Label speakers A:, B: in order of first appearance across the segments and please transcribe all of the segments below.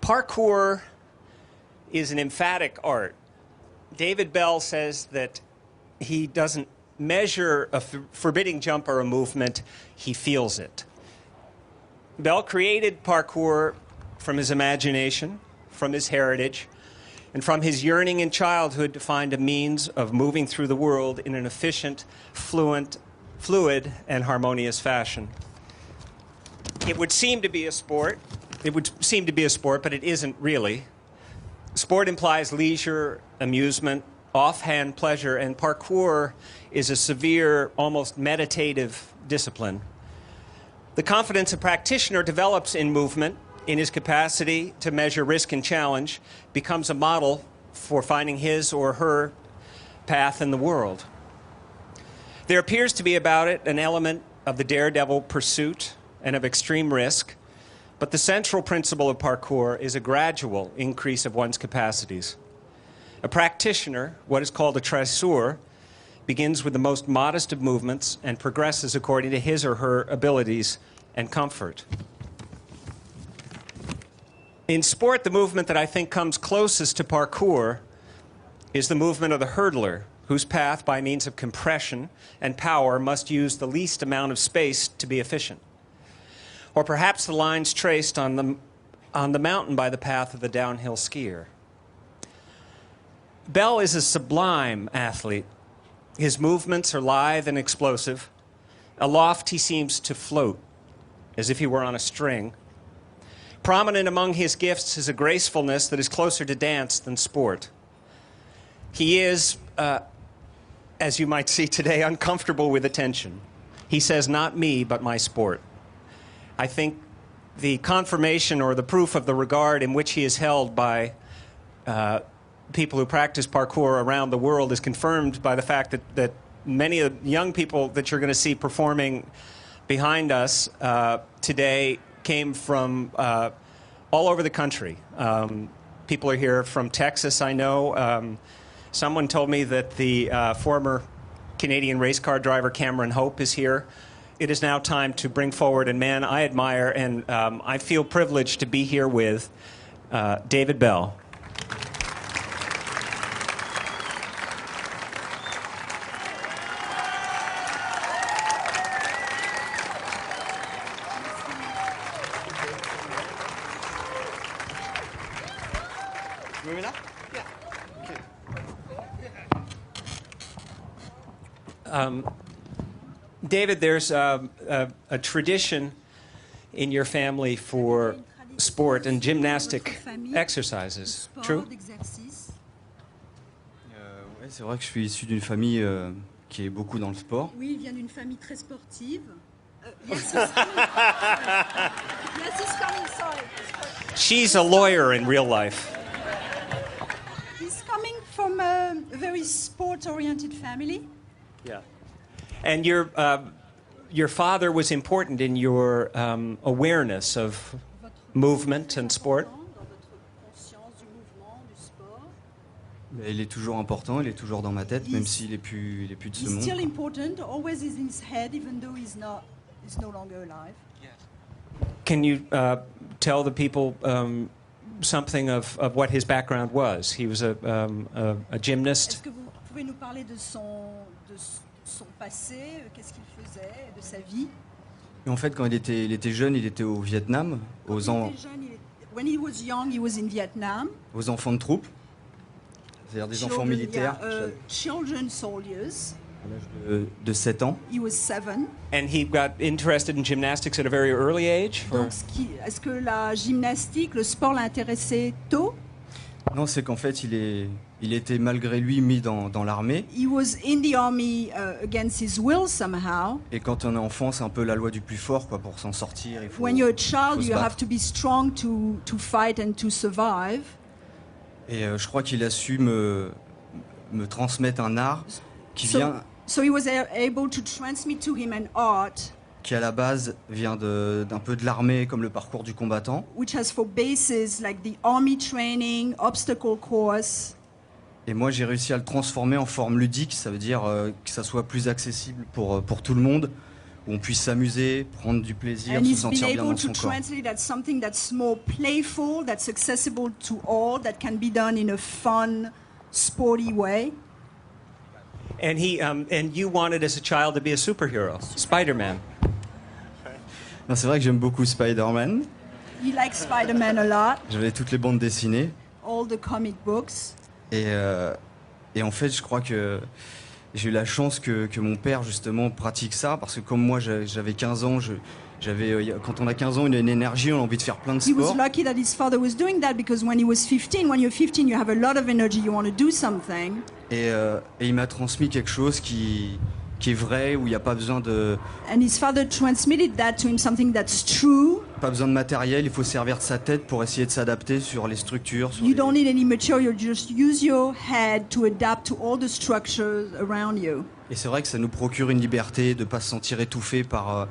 A: Parkour is an emphatic art. David Bell says that he doesn't measure a forbidding jump or a movement, he feels it. Bell created parkour from his imagination, from his heritage, and from his yearning in childhood to find a means of moving through the world in an efficient, fluid, and harmonious fashion. It would seem to be a sport. But it isn't really. Sport implies leisure, amusement, offhand pleasure, and parkour is a severe, almost meditative discipline. The confidence a practitioner develops in movement, in his capacity to measure risk and challenge, becomes a model for finding his or her path in the world. There appears to be about it an element of the daredevil pursuit and of extreme risk, but the central principle of parkour is a gradual increase of one's capacities. A practitioner, what is called a traceur, begins with the most modest of movements and progresses according to his or her abilities and comfort. In sport, the movement that I think comes closest to parkour is the movement of the hurdler, whose path, by means of compression and power, must use the least amount of space to be efficient. Or perhaps the lines traced on the mountain by the path of the downhill skier. Bell is a sublime athlete. His movements are lithe and explosive. Aloft, he seems to float, as if he were on a string. Prominent among his gifts is a gracefulness that is closer to dance than sport. He is, as you might see today, uncomfortable with attention. He says, "Not me, but my sport." I think the confirmation or the proof of the regard in which he is held by people who practice parkour around the world is confirmed by the fact that many of the young people that you're going to see performing behind us today came from all over the country. People are here from Texas, I know. Someone told me that the former Canadian race car driver Cameron Hope is here. It is now time to bring forward a man I admire, and I feel privileged to be here with David Bell. David, there's a tradition in your family for sport and gymnastic exercises. True?
B: Ouais, c'est vrai que je suis issu d'une famille qui est beaucoup dans le sport.
C: Oui, il vient d'une famille très sportive. Yes, he's coming. Yes, he's coming, sorry.
A: She's a lawyer in real life.
C: He's coming from a very sport-oriented family.
A: Yeah. And your father was important in your awareness of movement and sport?
B: Il est toujours important, il est toujours dans ma tête, même s'il est plus de ce monde.
C: He's still important, always is in his head, even though he's no longer alive.
A: Can you tell the people something of what his background was? He was a gymnast.
C: Est-ce que vous pouvez nous parler de son passé, qu'est-ce qu'il faisait, de sa vie?
B: Et en fait, quand il était jeune, il était au Vietnam,
C: When he was young, he was in Vietnam.
B: Aux enfants de troupe, c'est-à-dire des enfants militaires.
C: Children soldiers.
B: À l'âge de 7 ans.
C: He was 7.
A: And he got interested in gymnastics at a very early age?
C: Donc, est-ce que la gymnastique, le sport l'a intéressé tôt?
B: Non, c'est qu'en fait, il était malgré lui mis dans l'armée.
C: He was in the army against his will somehow.
B: Et quand on est enfant, c'est un peu la loi du plus fort, quoi, pour s'en sortir. Il faut,
C: When you're a child, you
B: battre.
C: have to be strong to fight and to survive.
B: Et je crois qu'il a su me transmettre un art qui vient.
C: So he was able to transmit to him an art.
B: Qui à la base vient d'un peu de l'armée, comme le parcours du combattant.
C: Which has for bases like the army training, obstacle course.
B: Et moi, j'ai réussi à le transformer en forme ludique, ça veut dire que ça soit plus accessible pour tout le monde, où on puisse s'amuser, prendre du plaisir,
C: And
B: se
C: he's been
B: sentir bien
C: able
B: dans
C: to
B: son corps.
C: translate that something that's more playful, that's accessible to all, that can be done in a fun, sporty way.
A: And and you wanted as a child to be a superhero, Spider-Man.
B: Non, c'est vrai que j'aime beaucoup Spider-Man.
C: He likes Spider-Man a lot,
B: J'avais toutes les bandes dessinées.
C: all the comic books.
B: Et en fait, je crois que j'ai eu la chance que mon père, justement, pratique ça. Parce que comme moi, j'avais 15 ans, quand on a 15 ans, on a une énergie, on a envie de faire plein de
C: He was
B: sports.
C: lucky that his father was doing that because when he was 15, when you're 15, you have a lot of energy, you want to do something.
B: Et il m'a transmis quelque chose qui est vrai, où il n'y a pas besoin de
C: And his father transmitted that to him, something that's true.
B: matériel, il faut servir de sa tête pour essayer de s'adapter sur les structures.
C: You don't need any material, just use your head to adapt to all the structures around you.
B: Et c'est vrai que ça nous procure une liberté de ne pas se sentir étouffé par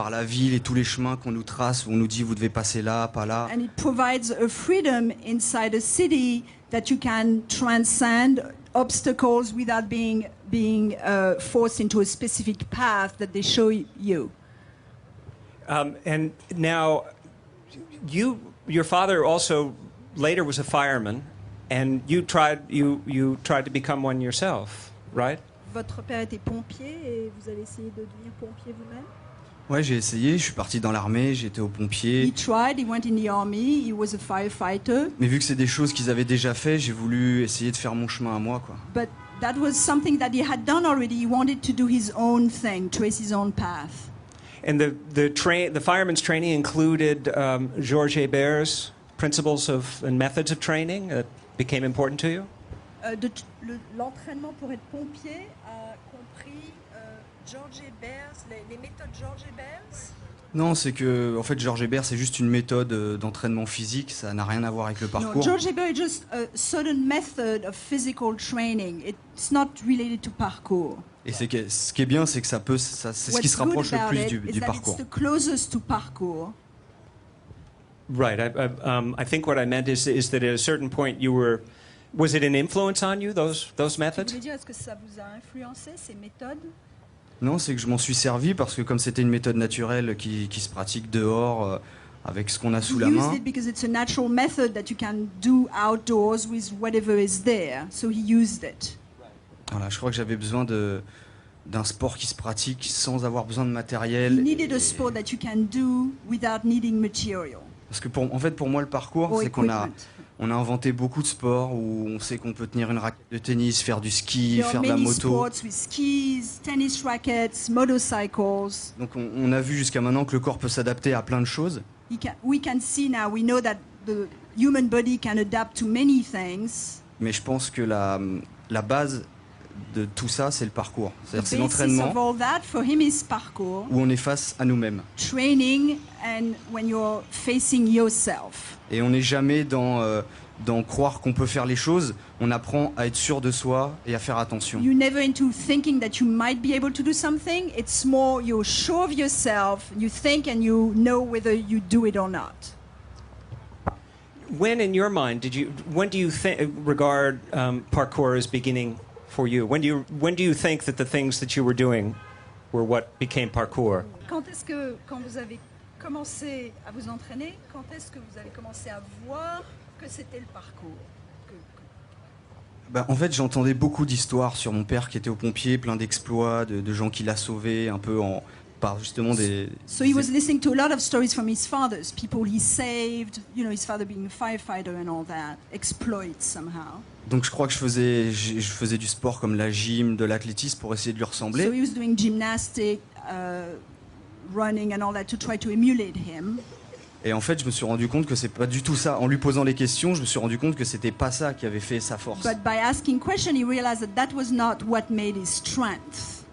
B: la ville et tous les chemins qu'on nous trace, où on nous dit vous devez passer là, pas là.
C: And it provides a freedom inside a city that you can transcend obstacles without being forced into a specific path that they show you.
A: And now, your father also later was a fireman, and you tried to become one yourself, right?
C: Votre père était pompier et vous allez essayer de devenir pompier vous-même?
B: Ouais, j'ai essayé, je suis parti dans l'armée, j'étais au
C: He
B: pompier.
C: tried, he went in the army, he was a firefighter,
B: Mais vu que c'est des choses qu'ils avaient déjà fait, j'ai voulu essayer de faire mon chemin à moi, quoi.
C: but that was something that he had done already. He wanted to do his own thing, trace his own path.
A: And the fireman's training included Georges Hébert's principles and methods of training that became important to you.
C: L'entraînement pour être pompier a compris Georges Hébert, les méthodes Georges Hébert.
B: Non, c'est que, en fait, Georges Hébert, c'est juste une méthode d'entraînement physique, ça n'a rien à voir avec le
C: No,
B: parcours.
C: Georges Hébert is just a certain method of physical training. It's not related to parkour.
B: Et ce qui est bien, c'est que c'est ce
C: What's
B: qui se
C: good
B: rapproche le
C: about
B: plus
C: it
B: du
C: is that
B: parcours.
C: it's the closest to parkour.
A: Right. I think what I meant is that at a certain point was it an influence on you, those
C: Vous
A: methods?
C: voulez dire, est-ce que ça vous a influencé, ces méthodes?
B: Non, c'est que je m'en suis servi parce que comme c'était une méthode naturelle qui se pratique dehors, avec ce qu'on a
C: He
B: sous la
C: used
B: main,
C: it because it's a natural method that you can do outdoors with whatever is there. So he used it.
B: voilà, je crois que j'avais besoin d'un sport qui se pratique sans avoir besoin de
C: He
B: matériel.
C: needed a sport that you can do without needing material
B: Parce que en fait, pour moi, le parcours,
C: or
B: c'est qu'on a,
C: equipment.
B: on a inventé beaucoup de sports où on sait qu'on peut tenir une raquette de tennis, faire du ski,
C: There are
B: faire de la
C: many
B: moto.
C: sports with skis, tennis rackets, motorcycles.
B: Donc on a vu jusqu'à maintenant que le corps peut s'adapter à plein de choses.
C: We can see now, we know that the human body can adapt to many things.
B: Mais je pense que la base de tout ça, c'est le parcours.
C: The
B: C'est-à-dire c'est
C: basis of
B: l'entraînement
C: all that for him is parkour,
B: où on est face à nous-mêmes.
C: training, and when you're facing yourself.
B: Et on n'est jamais dans croire qu'on peut faire les choses. On apprend à être sûr de soi et à faire attention.
C: You're never into thinking that you might be able to do something. It's more you're sure of yourself, you think and you know whether you do it or not.
A: When in your mind when do you regard parkour as beginning for you? When do you think that the things that you were doing were what became parkour?
C: Quand est-ce que, quand vous avez commencé à vous entraîner, quand est-ce que vous avez commencé à voir que c'était le parcours?
B: En fait, j'entendais beaucoup d'histoires sur mon père qui était au pompier, plein d'exploits, de gens qui l'a sauvé, un peu par justement des...
C: So he was listening to a lot of stories from his fathers, people he saved, you know, his father being a firefighter and all that, exploits somehow.
B: Donc je crois que je faisais du sport comme la gym, de l'athlétisme pour essayer de lui
C: So
B: ressembler.
C: he was doing gymnastics, running and all that to try to emulate him.
B: Et en fait, je me suis rendu compte que c'est pas du tout ça. En lui posant les questions, je me suis rendu compte que c'était pas ça qui avait fait sa force.
C: But by asking questions, he realized that that was not what made his strength.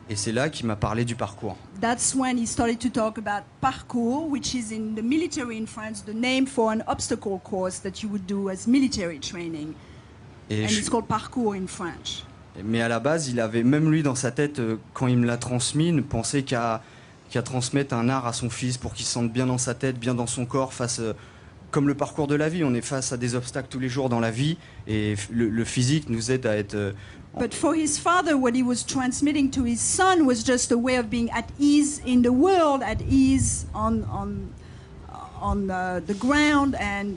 B: Et c'est là qu'il m'a parlé du parcours.
C: That's when he started to talk about parkour, which is in the military in France the name for an obstacle course that you would do as military training.
B: Et
C: And
B: je-
C: it's called parkour in French.
B: Mais à la base, il avait, même lui dans sa tête, quand il me l'a transmis, ne pensait qu'à transmettre un art à son fils pour qu'il se sente bien dans sa tête, bien dans son corps, fasse comme le parcours de la vie, on est face à des obstacles tous les jours dans la vie et le physique nous aide à être
C: But for his father, what he was transmitting to his son was just a way of being at ease in the world, at ease on the ground, and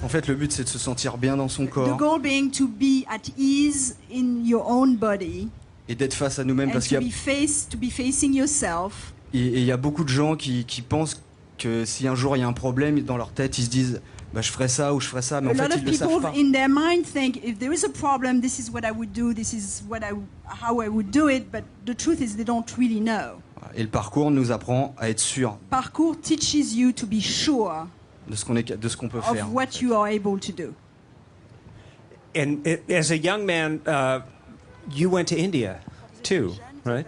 B: En fait, le but, c'est de se sentir bien dans son
C: the
B: corps
C: goal being to be at ease in your own body
B: et d'être face à nous-mêmes
C: and
B: parce qu'il
C: to be facing yourself.
B: il y a beaucoup de gens qui pensent que si un jour il y a un problème dans leur tête, ils se disent bah, je ferai ça ou je ferai ça, mais
C: A
B: en fait
C: lot
B: ils
C: of
B: ne le savent
C: people
B: pas.
C: in their mind think if there is a problem, this is what I would do, this is how I would do it, but the truth is they don't really know.
B: Et le parcours nous apprend à être sûr
C: Parkour teaches you to be sure
B: de ce qu'on peut
C: of
B: faire.
C: what you are able to do.
A: And as a young man, you went to India too, right?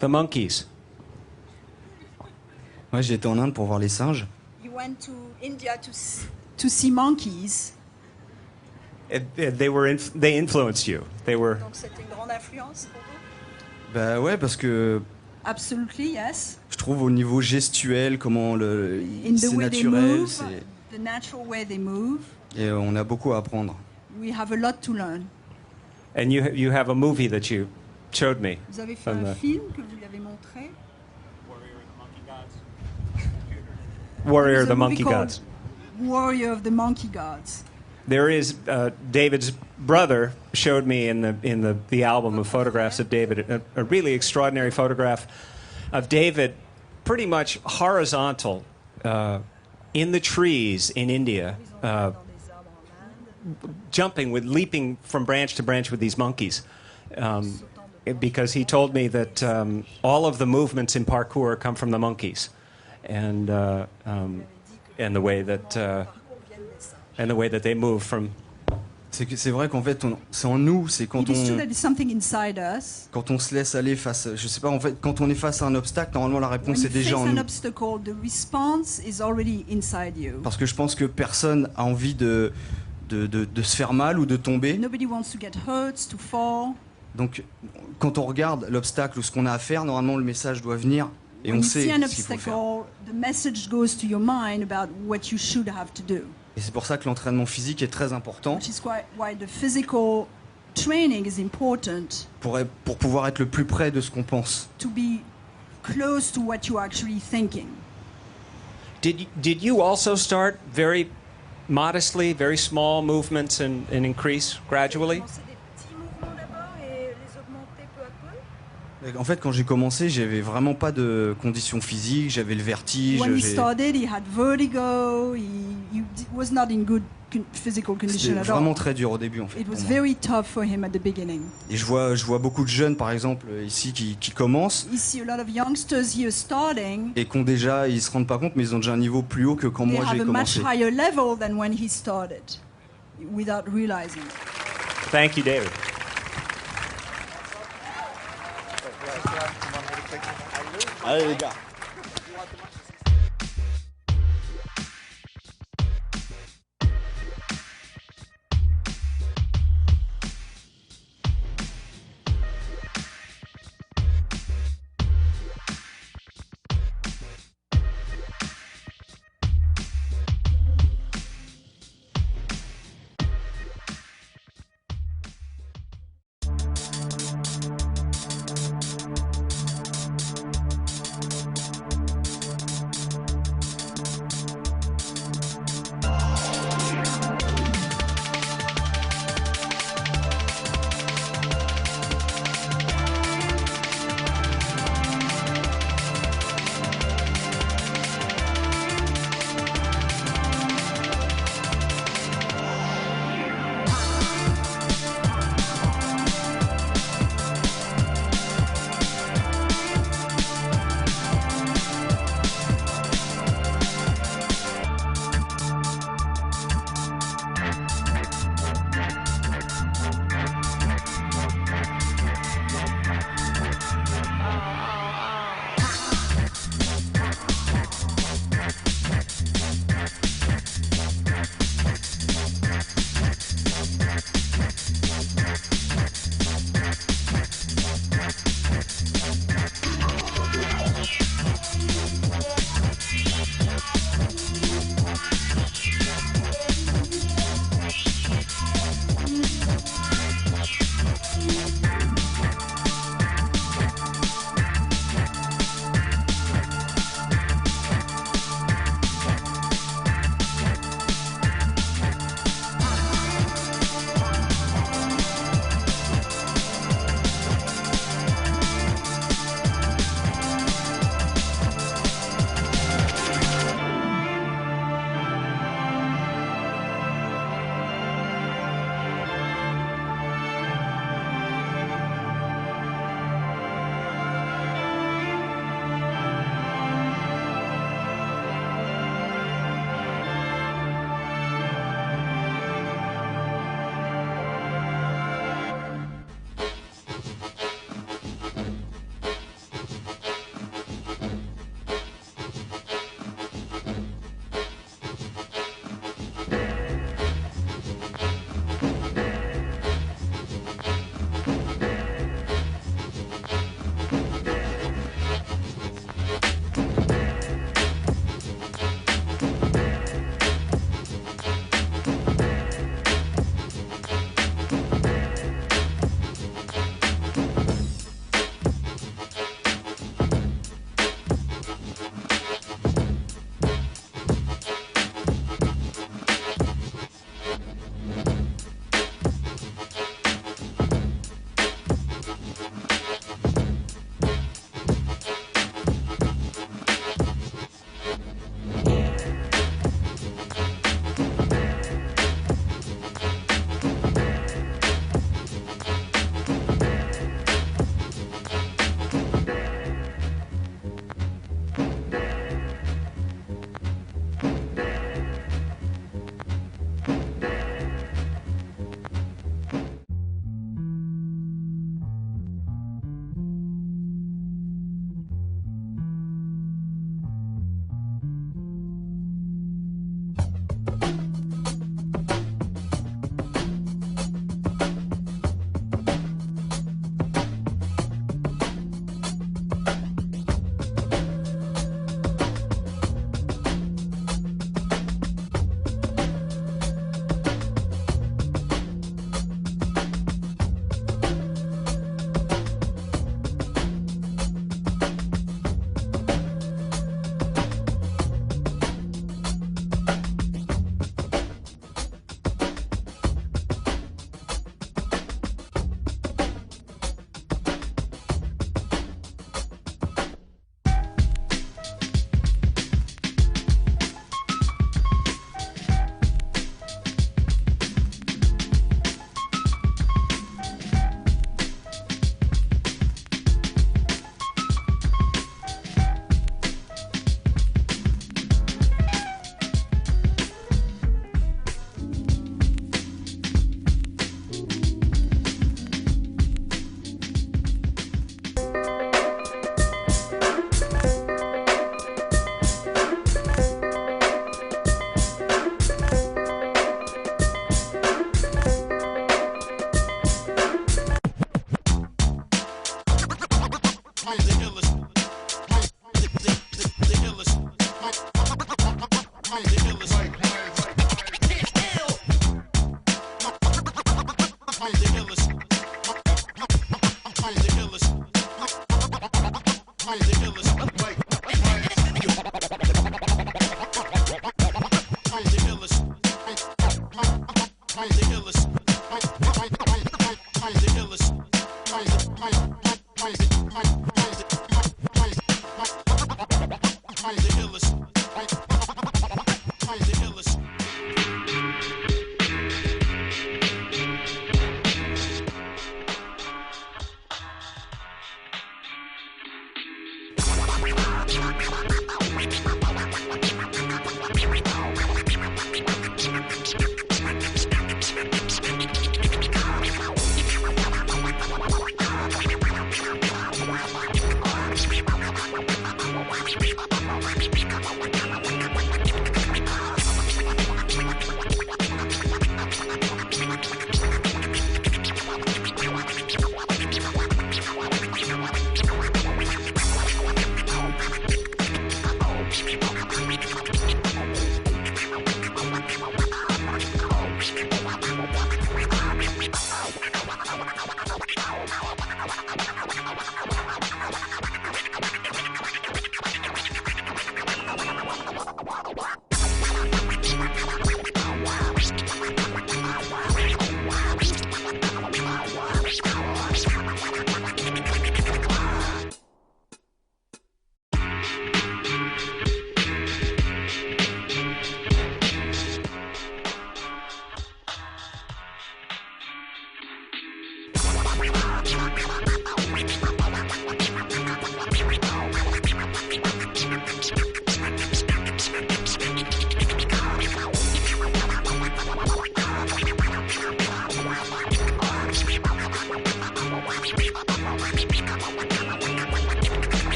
A: The monkeys.
B: Ouais, j'ai été en Inde pour voir les singes.
C: You went to India to see monkeys.
A: And they influenced you. They were.
C: Donc c'était une grande influence pour vous?
B: Bah ouais, parce que
C: Absolutely, yes.
B: je trouve au niveau gestuel, comment
C: In the
B: c'est
C: way they
B: naturel,
C: move, the natural way they move,
B: et on a beaucoup à apprendre.
C: we have a lot to learn.
A: And you have a movie that you showed me.
C: Vous avez fait
A: From
C: un
A: the-
C: film que vous lui avez montré.
A: Warrior of
C: There's a
A: the
C: movie
A: Monkey
C: called
A: Gods.
C: Warrior of the Monkey Gods.
A: There is David's brother showed me in the album of photographs of David a really extraordinary photograph of David, pretty much horizontal, in the trees in India, leaping from branch to branch with these monkeys. Because he told me that all of the movements in parkour come from the monkeys, and the way that they move from.
B: C'est vrai qu'en fait, c'est en nous, c'est
C: It is true that it's something inside us.
B: quand on se laisse aller face, je sais pas, en fait, quand on est face à un obstacle, normalement la
C: When
B: réponse
C: you
B: est déjà
C: face
B: en
C: an
B: nous.
C: obstacle, the response is already inside you.
B: Parce que je pense que personne a envie de se faire mal ou de tomber.
C: Nobody wants to get hurt, to fall.
B: Donc, quand on regarde l'obstacle ou ce qu'on a à faire, normalement le message doit venir et
C: When
B: on
C: you see
B: sait
C: an
B: ce qu'il faut
C: obstacle,
B: faire.
C: the message goes to your mind about what you should have to do.
B: Et c'est pour ça que l'entraînement physique est très important
C: Which is why the physical training is important,
B: pour pouvoir être le plus près de ce qu'on pense.
C: to be close to what you're actually thinking.
A: Did you also start very modestly, very small movements and increase gradually?
B: En fait, quand j'ai commencé, j'avais vraiment pas de conditions physiques, j'avais le vertige.
C: When he started, he had vertigo. He was not in good physical condition
B: C'était
C: at
B: vraiment
C: all.
B: très dur au début en fait.
C: It
B: pour
C: was
B: moi.
C: very tough for him at the beginning.
B: Et je vois beaucoup de jeunes, par exemple, ici, qui commencent
C: You see a lot of youngsters here starting.
B: et qui ont déjà, ils se rendent pas compte, mais ils ont déjà un niveau plus haut que quand
C: They
B: moi
C: have
B: j'ai
C: a much
B: commencé.
C: higher level than when he started, without realizing.
A: Thank you, David.
B: Allez les gars.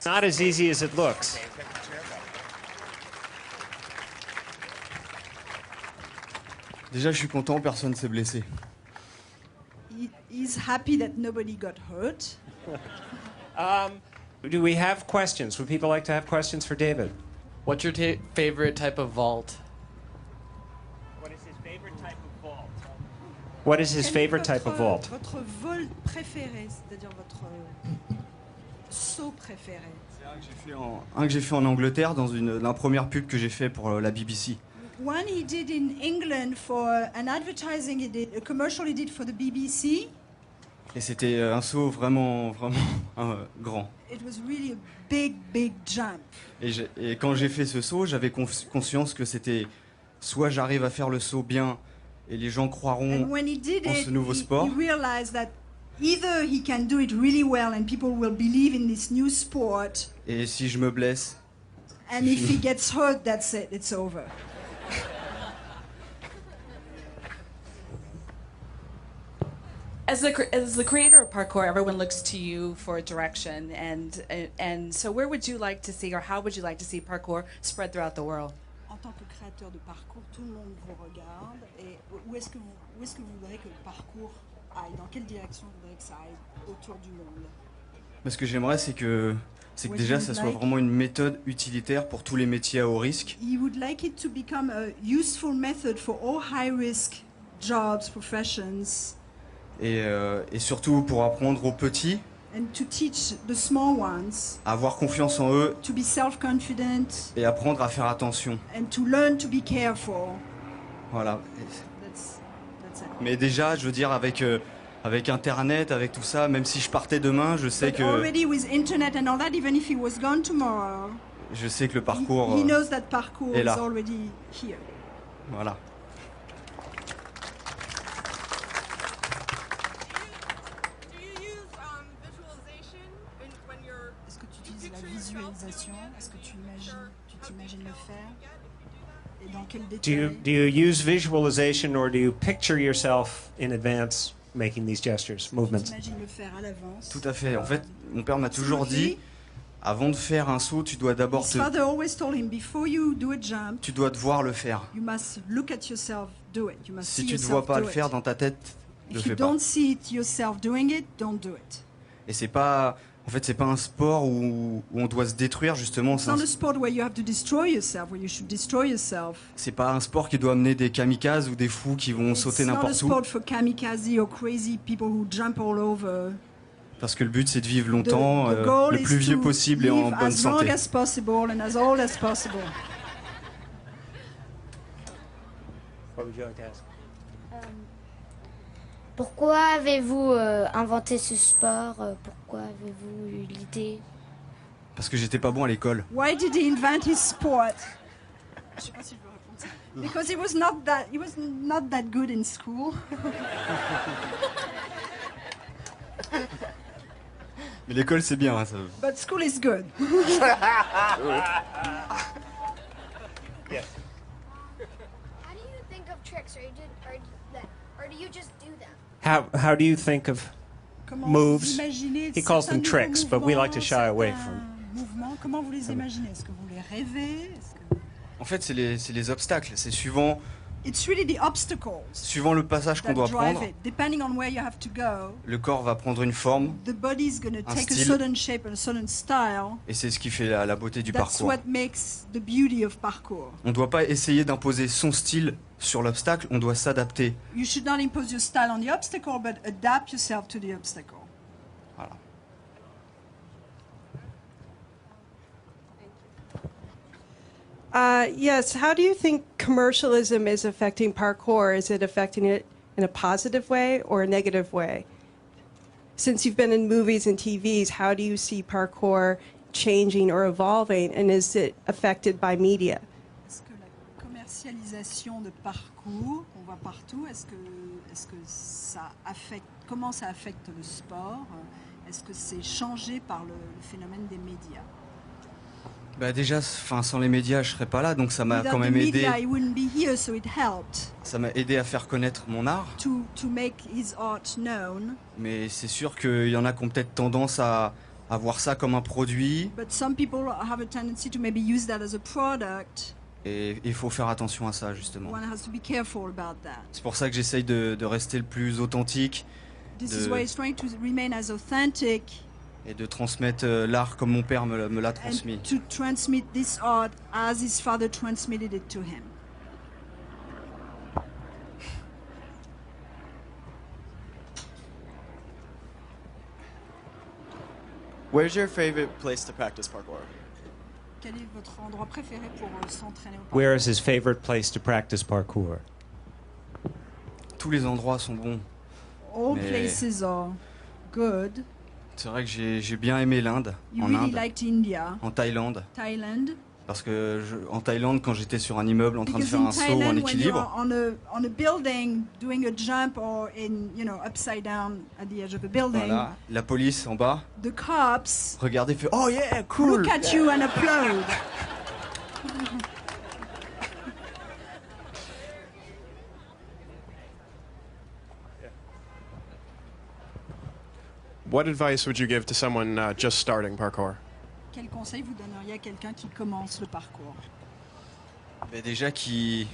A: not as easy as it looks.
B: Déjà, je suis content, personne s'est blessé.
C: He's happy that nobody got hurt.
A: Do we have questions? Would people like to have questions for David?
D: What's your favorite type of vault?
A: What is his favorite type of vault? What is his favorite type of vault?
C: Votre vol préféré, c'est-à-dire votre saut préféré.
B: Un que j'ai fait en Angleterre dans la première pub que j'ai fait pour la BBC.
C: One he did in England for an advertising he did, a commercial he did for the BBC.
B: Et c'était un saut vraiment grand.
C: It was really a big jump.
B: Et quand j'ai fait ce saut, j'avais conscience que c'était soit j'arrive à faire le saut bien et les gens croiront
C: And when he did
B: en
C: it,
B: ce nouveau sport,
C: he realized that either he can do it really well and people will believe in this new sport,
B: et si je me blesse,
C: and if he gets hurt, that's it, it's over.
E: As the creator of parkour, everyone looks to you for direction, and so where would you like to see, or how would you like to see parkour spread throughout the world?
C: En tant que créateur de parcours, tout le monde vous regarde. Et où est-ce que vous voudrez que le parcours aille? Dans quelle direction vous voudrez que ça aille autour du monde?
B: ce que j'aimerais, c'est que déjà ça soit vraiment une méthode utilitaire pour tous les métiers à haut risque.
C: He would like it to become a useful method for all high-risk jobs, professions,
B: Et surtout pour apprendre aux petits
C: and to teach the small ones
B: à avoir confiance en eux
C: to be self-confident
B: et apprendre à faire attention.
C: and to learn to be careful.
B: Voilà.
C: That's it.
B: Mais déjà, je veux dire, avec Internet, avec tout ça, même si je partais demain, je sais
C: But already with internet and all that, even if he was gone tomorrow,
B: que le parcours
C: he knows that parkour
B: est
C: is
B: là.
C: already here.
B: Voilà.
C: Est-ce que tu utilises la visualisation? Est-ce que tu t'imagines le faire? Et dans quel détail?
A: Do you use visualization, or do you picture yourself in advance making these gestures, movements?
C: T'imagines le faire à l'avance?
B: Tout à fait. En fait, mon père m'a toujours dit, avant de faire un saut, tu dois d'abord
C: His father always told him, before you do a jump,
B: tu dois te voir le faire.
C: you must look at yourself do it. You must
B: Si
C: see
B: tu ne te
C: yourself
B: vois pas
C: do
B: le faire
C: it.
B: dans ta tête, ne
C: If
B: fais
C: you
B: pas.
C: don't see it yourself doing it, don't do it.
B: Et c'est pas un sport où on doit se détruire justement.
C: It's not a sport where you have to destroy yourself, where you should destroy yourself.
B: C'est pas un sport qui doit amener des kamikazes ou des fous qui vont sauter
C: It's not a
B: n'importe où.
C: sport for kamikaze or crazy people who jump all over.
B: Parce que le but c'est de vivre longtemps,
C: The goal
B: le
C: is
B: plus vieux
C: to
B: possible et en
C: live
B: bonne
C: as long
B: santé.
C: as possible and as old as possible.
A: What would you like to ask?
F: Pourquoi avez-vous inventé ce sport? Pourquoi avez-vous eu l'idée?
B: Parce que j'étais pas bon à l'école.
C: Why did he invent his sport? Je sais pas si je peux répondre ça. Because he was not that good in school.
B: Mais l'école c'est bien. Hein, ça.
C: But school is good.
A: Yes.
F: How do you think of tricks, or do you just do them?
A: How do you think of
C: Comment
A: Moves.
C: vous imaginez
A: He calls them
C: certains
A: tricks, but we like to shy away
C: certains
A: from.
C: mouvements, comment vous les imaginez? Est-ce que vous les rêvez?
B: En fait c'est les obstacles. C'est suivant
C: It's really the obstacles
B: le passage qu'on
C: that
B: doit
C: drive
B: prendre,
C: it. Depending on where you have to go,
B: le corps va prendre une forme
C: the body is going to
B: Un
C: take a
B: style.
C: certain shape and a certain style.
B: et c'est ce qui fait la beauté du
C: That's
B: parcours.
C: what makes the beauty of parkour.
B: On ne doit pas essayer d'imposer son style sur l'obstacle, on doit s'adapter.
C: You should not impose your style on the obstacle, but adapt yourself to the obstacle.
B: Voilà.
G: Yes, how do you think commercialism is affecting parkour? Is it affecting it in a positive way or a negative way? Since you've been in movies and TVs, how do you see parkour changing or evolving, and is it affected by media?
C: Est-ce que la commercialisation de parcours qu'on voit partout, est-ce que ça affecte, comment ça affecte le sport? Est-ce que c'est changé par le phénomène des médias?
B: Bah déjà, sans les médias, je serais pas là, donc ça m'a
C: Without
B: quand
C: the
B: même aidé.
C: media, he wouldn't be here, so it helped
B: Ça m'a aidé à faire connaître mon art.
C: to make his art known.
B: Mais c'est sûr qu'il y en a qui ont peut-être tendance à à voir ça comme un produit
C: But some people have a tendency to maybe use that as a product.
B: et il faut faire attention à ça justement.
C: One has to be careful about that.
B: C'est pour ça que j'essaye de rester le plus authentique
C: This is why he's trying to remain as authentic
B: et de transmettre l'art comme mon père me l'a transmis.
C: and to transmit this art as his father transmitted it to him.
H: Where's your favorite place to practice parkour?
C: Quel est votre endroit préféré pour s'entraîner au parcours?
A: Where is his favorite place to practice parkour?
B: Tous les endroits sont bons.
C: All
B: Mais-
C: places are good.
B: C'est vrai que j'ai bien aimé l'Inde,
C: You
B: en
C: really
B: Inde,
C: liked India,
B: en Thaïlande,
C: Thailand.
B: parce que en Thaïlande, quand j'étais sur un immeuble en train de
C: Because
B: faire
C: in
B: un saut en
C: Thailand, when you're
B: équilibre,
C: on a building, doing a jump or upside down at the edge of a building,
B: voilà, la police en bas,
C: the cops
B: regardez, fait oh yeah, cool.
C: look at you and applaud.
H: What advice would you give to someone just starting parkour?
C: Quel conseil vous donneriez à quelqu'un qui commence le parcours?
B: Mais déjà qui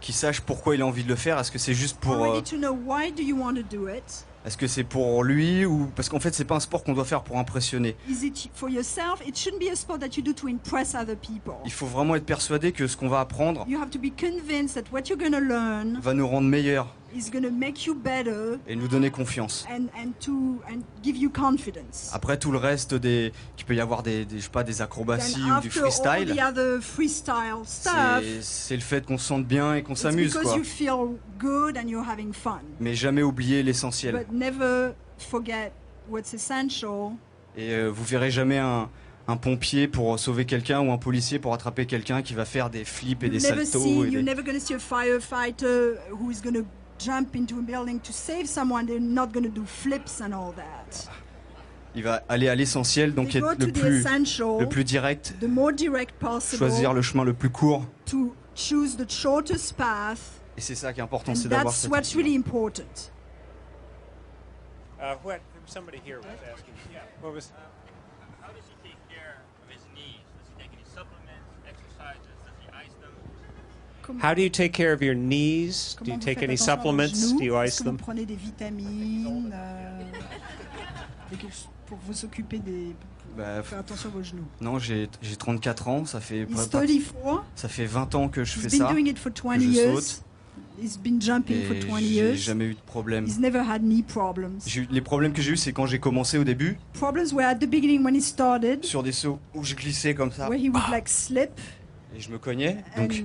B: sache pourquoi il a envie de le faire. Est-ce que c'est juste pour
C: Already to know why do you want to do it?
B: est-ce que c'est pour lui ou parce qu'en fait c'est pas un sport qu'on doit faire pour impressionner.
C: Is it for yourself? It shouldn't be a sport that you do to impress other people.
B: Il faut vraiment être persuadé que ce qu'on va apprendre
C: You have to be convinced that what you're going to learn
B: va nous rendre meilleurs
C: is going to make you better
B: et nous donner confiance.
C: and give you confidence.
B: Après tout le reste qu'il peut y avoir des je sais pas des acrobaties
C: Then
B: ou du
C: after all
B: freestyle,
C: the other freestyle stuff,
B: c'est le fait qu'on se sente bien et qu'on
C: it's
B: s'amuse
C: because
B: quoi.
C: you feel good and you're having fun.
B: Mais jamais oublier l'essentiel.
C: But never forget what's essential.
B: Et vous verrez jamais un pompier pour sauver quelqu'un ou un policier pour attraper quelqu'un qui va faire des flips et des saltos.
C: You're never going to see a firefighter who is going to jump into a building to save someone. They're not going to do flips and all that.
B: Il va aller à l'essentiel, donc
C: They go
B: être
C: to the essential,
B: le plus direct,
C: the more direct possible,
B: choisir le chemin le plus court.
C: to choose the shortest path.
B: Et c'est ça qui est important,
C: And
B: c'est d'avoir
C: that's
B: cette
C: what's really important.
A: Somebody here was asking. Yeah. What was?
I: How does he take care of his knees? Does he take any supplements, exercises? Does he ice them?
A: How do you take care of your knees? Do you
C: Comment vous
A: take
C: faites
A: any
C: attention à vos
A: supplements?
C: genoux?
A: Do you
C: Est-ce
A: ice
C: que
A: them?
C: vous prenez des vitamines pour vous occuper des...
B: Bah,
C: faire attention à vos genoux.
B: non, j'ai 34 ans, ça fait
C: He's 34.
B: ça fait 20 ans que je fais
C: He's been
B: ça,
C: doing it for 20
B: que je
C: years.
B: saute,
C: He's been jumping for
B: et
C: 20
B: j'ai
C: years.
B: jamais eu de problème.
C: He's never had knee problems.
B: Les problèmes que j'ai eu, c'est quand j'ai commencé au début,
C: Problems were at the beginning when he started,
B: sur des sauts où je glissais comme ça,
C: where he would like slip
B: et je me cognais.
C: and
B: Donc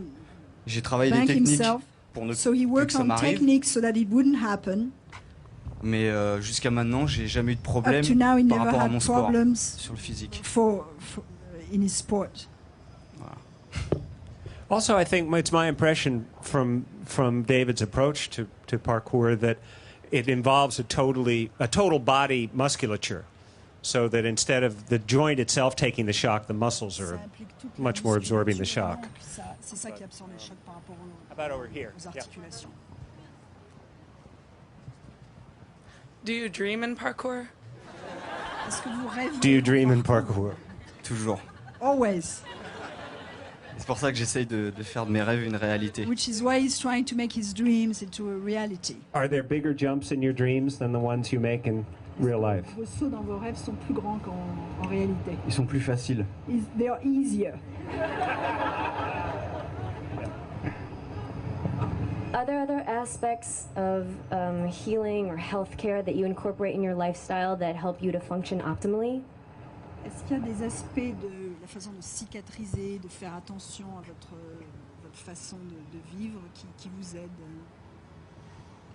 B: j'ai travaillé des
C: bank
B: techniques
C: himself.
B: pour ne
C: So he
B: plus que
C: worked
B: ça
C: on
B: m'arrive.
C: techniques so that it wouldn't happen.
B: Mais jusqu'à maintenant, j'ai jamais eu de
C: Up
B: problème
C: to now, he
B: par
C: never
B: rapport à
C: had
B: mon sport,
C: problems
B: sur le physique.
C: in his sport.
A: Also, I think it's my impression from David's approach to parkour that it involves a total body musculature, so that instead of the joint itself taking the shock, the muscles are
C: Ça implique toutes les
A: much more absorbing the
C: musculatures.
A: shock.
C: Donc, c'est ça qui absorbe les chocs par rapport
A: How about over here?
C: aux articulations.
J: Do you dream in parkour?
C: Est-ce que vous rêvez
A: Do you
C: en
A: dream in parkour?
B: Toujours.
C: Always.
B: C'est pour ça que j'essaye de faire de mes rêves une réalité.
C: Which is why he's trying to make his dreams into a reality.
A: Are there bigger jumps in your dreams than the ones you make in real life?
C: Vos sauts dans vos rêves sont plus grands qu'en réalité.
B: Ils sont plus faciles.
C: They are easier.
K: Are there other aspects of healing or healthcare that you incorporate in your lifestyle that help you to function optimally?
C: Est-ce qu'il y a des aspects de la façon de cicatriser, de faire attention à votre façon de vivre qui vous aide?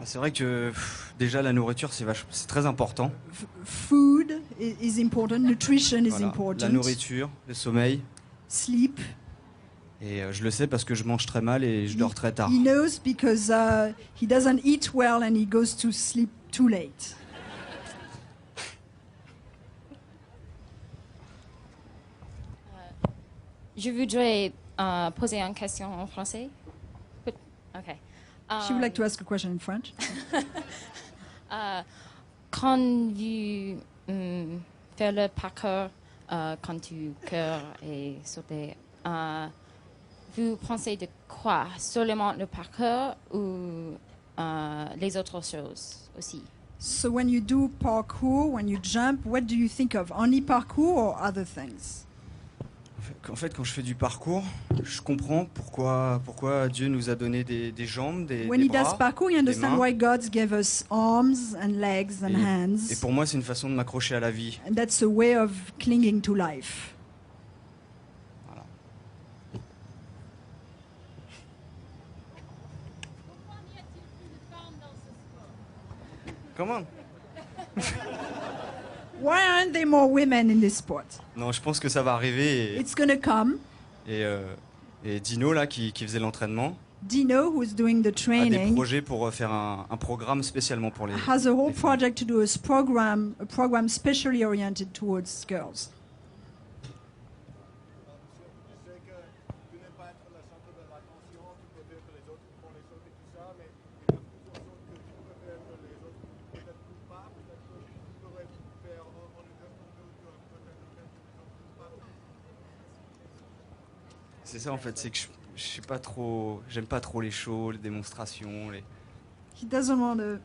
B: C'est vrai que déjà la nourriture c'est très important.
C: Food is important, nutrition is
B: Voilà.
C: important.
B: La nourriture, le sommeil.
C: Sleep.
B: Et je le sais parce que je mange très mal et je dors très tard.
C: He knows because he doesn't eat well and he goes to sleep too late.
L: Je voudrais poser une question en français. Ok.
C: She would like to ask a question in French.
L: Quand vous faire le parcours quand tu cours et sauter. Vous pensez de quoi? Seulement le parcours ou les autres choses aussi?
C: So when you do parkour, when you jump, what do you think of? Only parkour or other things?
B: En fait, quand je fais du parcours, je comprends pourquoi Dieu nous a donné des jambes, des
C: When he
B: bras,
C: does parkour, you
B: des
C: understand
B: mains.
C: why God gave us arms and legs and
B: Et
C: hands.
B: pour moi, c'est une façon de m'accrocher à la vie.
C: And that's a way of clinging to life.
B: Comment?
C: Why aren't there more women in this sport?
B: Non, je pense que ça va arriver.
C: It's going to come.
B: Et Dino, là, qui faisait l'entraînement,
C: Dino, who's doing the
B: a des
C: training,
B: projets pour faire un programme spécialement pour les...
C: has a whole project to do a program specially oriented towards girls.
B: C'est ça en fait, c'est que je sais pas trop, j'aime pas trop les shows, les démonstrations.
C: He doesn't want to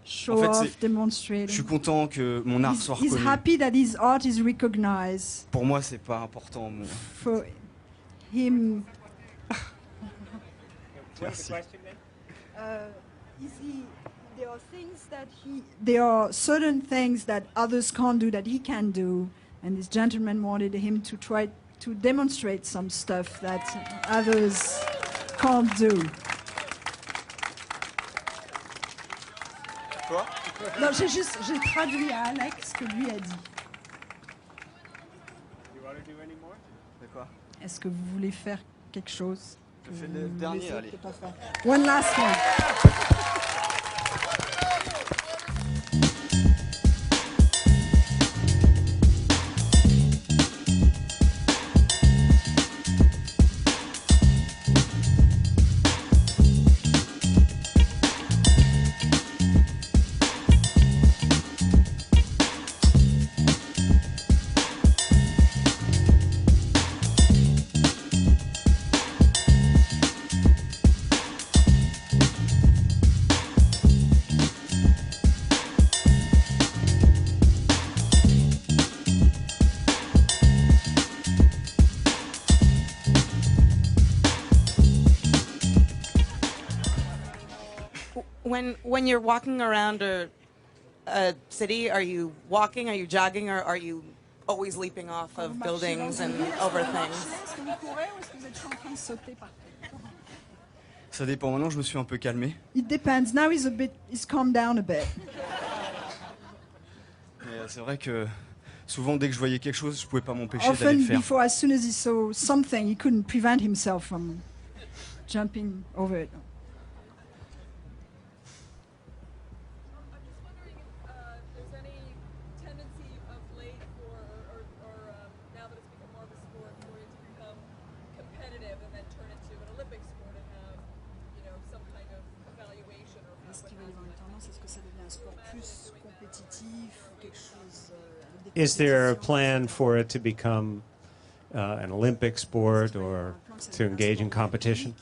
C: show
B: En fait,
C: off,
B: je
C: demonstrate.
B: suis content que mon art soit
C: He's
B: reconnu.
C: happy that his art is recognized.
B: Pour moi, c'est pas important.
C: For him,
B: Merci.
C: there are certain things that others can't do that he can do, and this gentleman wanted him to try to demonstrate some stuff that others can't do.
H: Quoi?
C: Non, j'ai traduit à Alex ce que lui a dit.
B: De quoi?
C: Est-ce que vous voulez faire quelque chose?
B: Je fais le dernier, allez.
C: One last one.
M: When you're walking around a city, are you walking, are you jogging, or are you always leaping off of buildings and over things?
B: Ça dépend. Maintenant, je me suis un peu calmé.
C: It depends. Now he's calmed down a bit.
B: Mais c'est vrai que souvent, dès que je voyais quelque chose, je pouvais pas m'empêcher d'aller
C: Often
B: le faire.
C: before, as soon as he saw something, he couldn't prevent himself from jumping over it.
N: Is there a plan for it to become an Olympic sport or to engage in competition?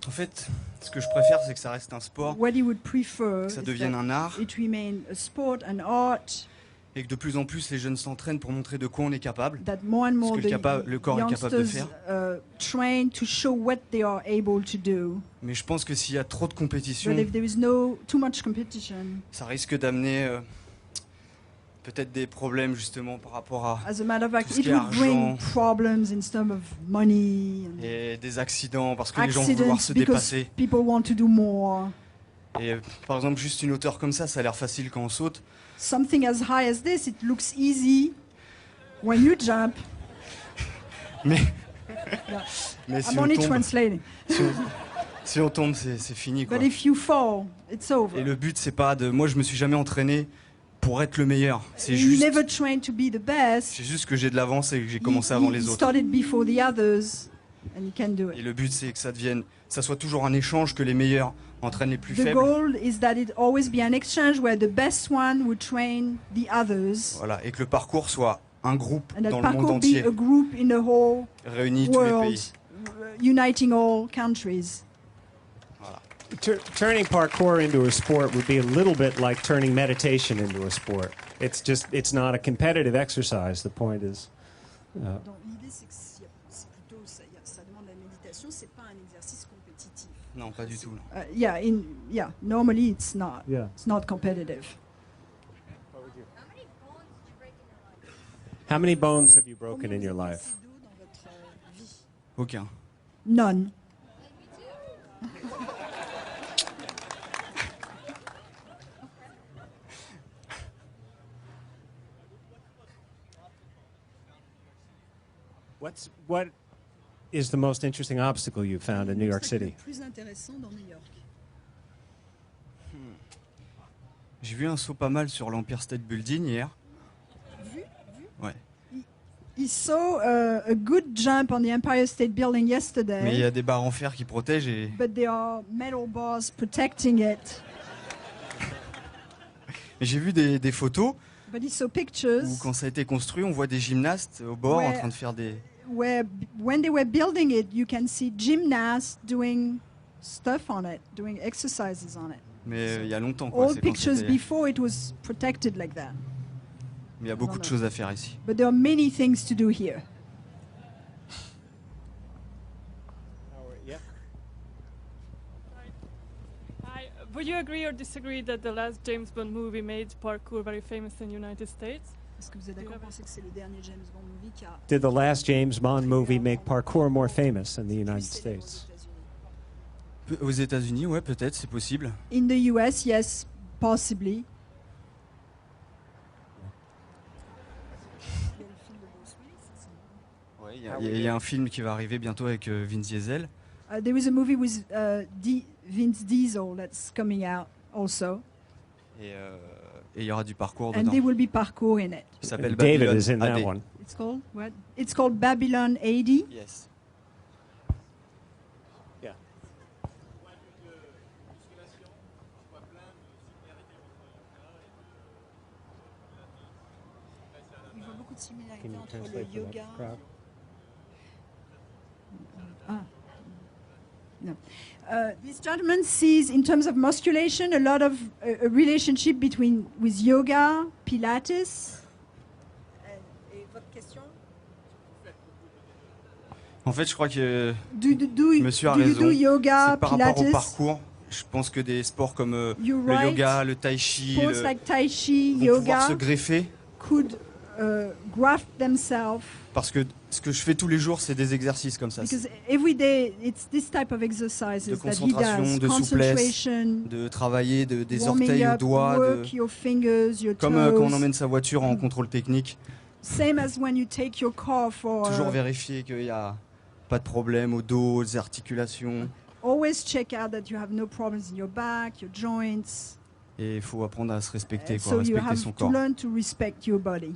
B: En fait, ce que je préfère, c'est que ça reste un sport,
C: What he would prefer
B: que ça
C: is
B: devienne
C: that
B: un art,
C: it remain a sport, an art,
B: et que de plus en plus les jeunes s'entraînent pour montrer de quoi on est capable,
C: that more and more
B: ce que le corps est capable de
C: youngsters
B: faire.
C: train to show what they are able to do.
B: Mais je pense que s'il y a trop de compétition,
C: But if there is no too much competition,
B: ça risque d'amener peut-être des problèmes justement par rapport à
C: as a matter of fact,
B: tout ce
C: it
B: qui est
C: would bring
B: argent
C: problems instead of money and
B: et des accidents parce que les gens vont
C: accidents
B: vouloir se
C: because
B: dépasser.
C: people want to do more.
B: Et par exemple, juste une hauteur comme ça a l'air facile quand on saute.
C: Something as high as this, it looks easy when you jump.
B: Mais,
C: Yeah.
B: mais si
C: I'm
B: on
C: only
B: tombe,
C: translating.
B: si on tombe, c'est fini quoi.
C: But if you fall, it's over.
B: Et le but, c'est pas de. Moi, je me suis jamais entraîné pour être le meilleur. C'est
C: He
B: juste,
C: never trained to be the best.
B: c'est juste que j'ai de l'avance et que j'ai commencé avant les
C: He
B: autres.
C: started before the others. and you can do
B: Et
C: it.
B: le but, c'est que ça soit toujours un échange, que les meilleurs entraînent les plus
C: The
B: faibles.
C: goal is that it always be an exchange where the best one would train the others,
B: Voilà, et que le parcours soit un groupe
C: and that
B: dans le monde
C: parkour be
B: entier,
C: a group in the whole
B: réunit tous les
C: world,
B: pays.
C: uniting all countries.
N: Turning parkour into a sport would be a little bit like turning meditation into a sport. It's not a competitive exercise. The point is.
C: Donc l'idée c'est que c'est plutôt ça demande la méditation, c'est pas un exercice compétitif.
B: Non, pas du tout. non.
C: Normally it's not.
N: Yeah.
C: It's not competitive.
N: How many bones have you broken in your life?
B: Aucun.
C: None.
N: What is the most interesting obstacle you found in New York City?
C: Le plus intéressant dans New York.
B: J'ai vu un saut pas mal sur l'Empire State Building hier. Ouais.
C: He saw a good jump on the Empire State Building yesterday.
B: Mais il y a des barres en fer qui protègent et
C: But there are metal bars protecting it.
B: j'ai vu des photos
C: But he saw pictures
B: où quand ça a été construit, on voit des gymnastes au bord en
C: Ouais.
B: train de faire des...
C: where, when they were building it, you can see gymnasts doing stuff on it, doing exercises on it.
B: Mais il y a longtemps quoi.
C: All
B: c'est quand
C: pictures
B: c'était-
C: before it was protected like that.
B: Mais il y a beaucoup de choses à faire ici.
C: But there are many things to do here.
J: Hi. Would you agree or disagree that the last James Bond movie made parkour very famous in the United States?
C: Est-ce que vous êtes d'accord penser que c'est le dernier James Bond movie qui a
N: Did the last James Bond movie make parkour more famous in the United States?
B: Aux États-Unis, ouais, peut-être, c'est possible.
C: in the US? Yes, possibly.
B: Ouais, il y a un film qui va arriver bientôt avec Vin Diesel.
C: There is a movie with Vince Diesel that's coming out also,
B: Et il y aura du parcours
C: and
B: dedans.
C: there will be parkour in it.
B: Il s'appelle
N: David
B: Babylon
N: is in that
B: AD.
N: one.
C: It's called what? It's called Babylon AD.
B: Yes.
N: Yeah.
C: Il voit beaucoup de similarités
N: Can you
C: entre le
N: translate for
C: yoga.
N: that crowd?
C: No. This gentleman sees, in terms of musculation, a lot of a relationship between with yoga, Pilates. Et votre question?
B: En fait, je crois que
C: Do
B: monsieur a
C: you
B: raison.
C: do yoga,
B: C'est par rapport au
C: Pilates?
B: parcours. Je pense que des sports comme
C: You're
B: le
C: right.
B: yoga, le tai chi,
C: Sports like Tai Chi,
B: vont pouvoir se
C: yoga
B: greffer.
C: could graft themselves
B: Parce que ce que je fais tous les jours, c'est des exercices comme ça.
C: because every day it's this type of exercises
B: De
C: that he
B: concentration,
C: does.
B: de souplesse,
C: Concentration,
B: de travailler des
C: warming
B: orteils aux
C: up,
B: doigts.
C: work your fingers, your
B: Comme
C: toes.
B: quand on emmène sa voiture en contrôle technique,
C: Same as when you take your car for.
B: toujours vérifier qu'il n'y a pas de problème au dos, aux articulations.
C: Always check out that you have no problems in your back, your joints.
B: Et il faut apprendre à se respecter, quoi,
C: So you
B: respecter
C: have
B: son
C: to
B: corps.
C: learn to respect your body.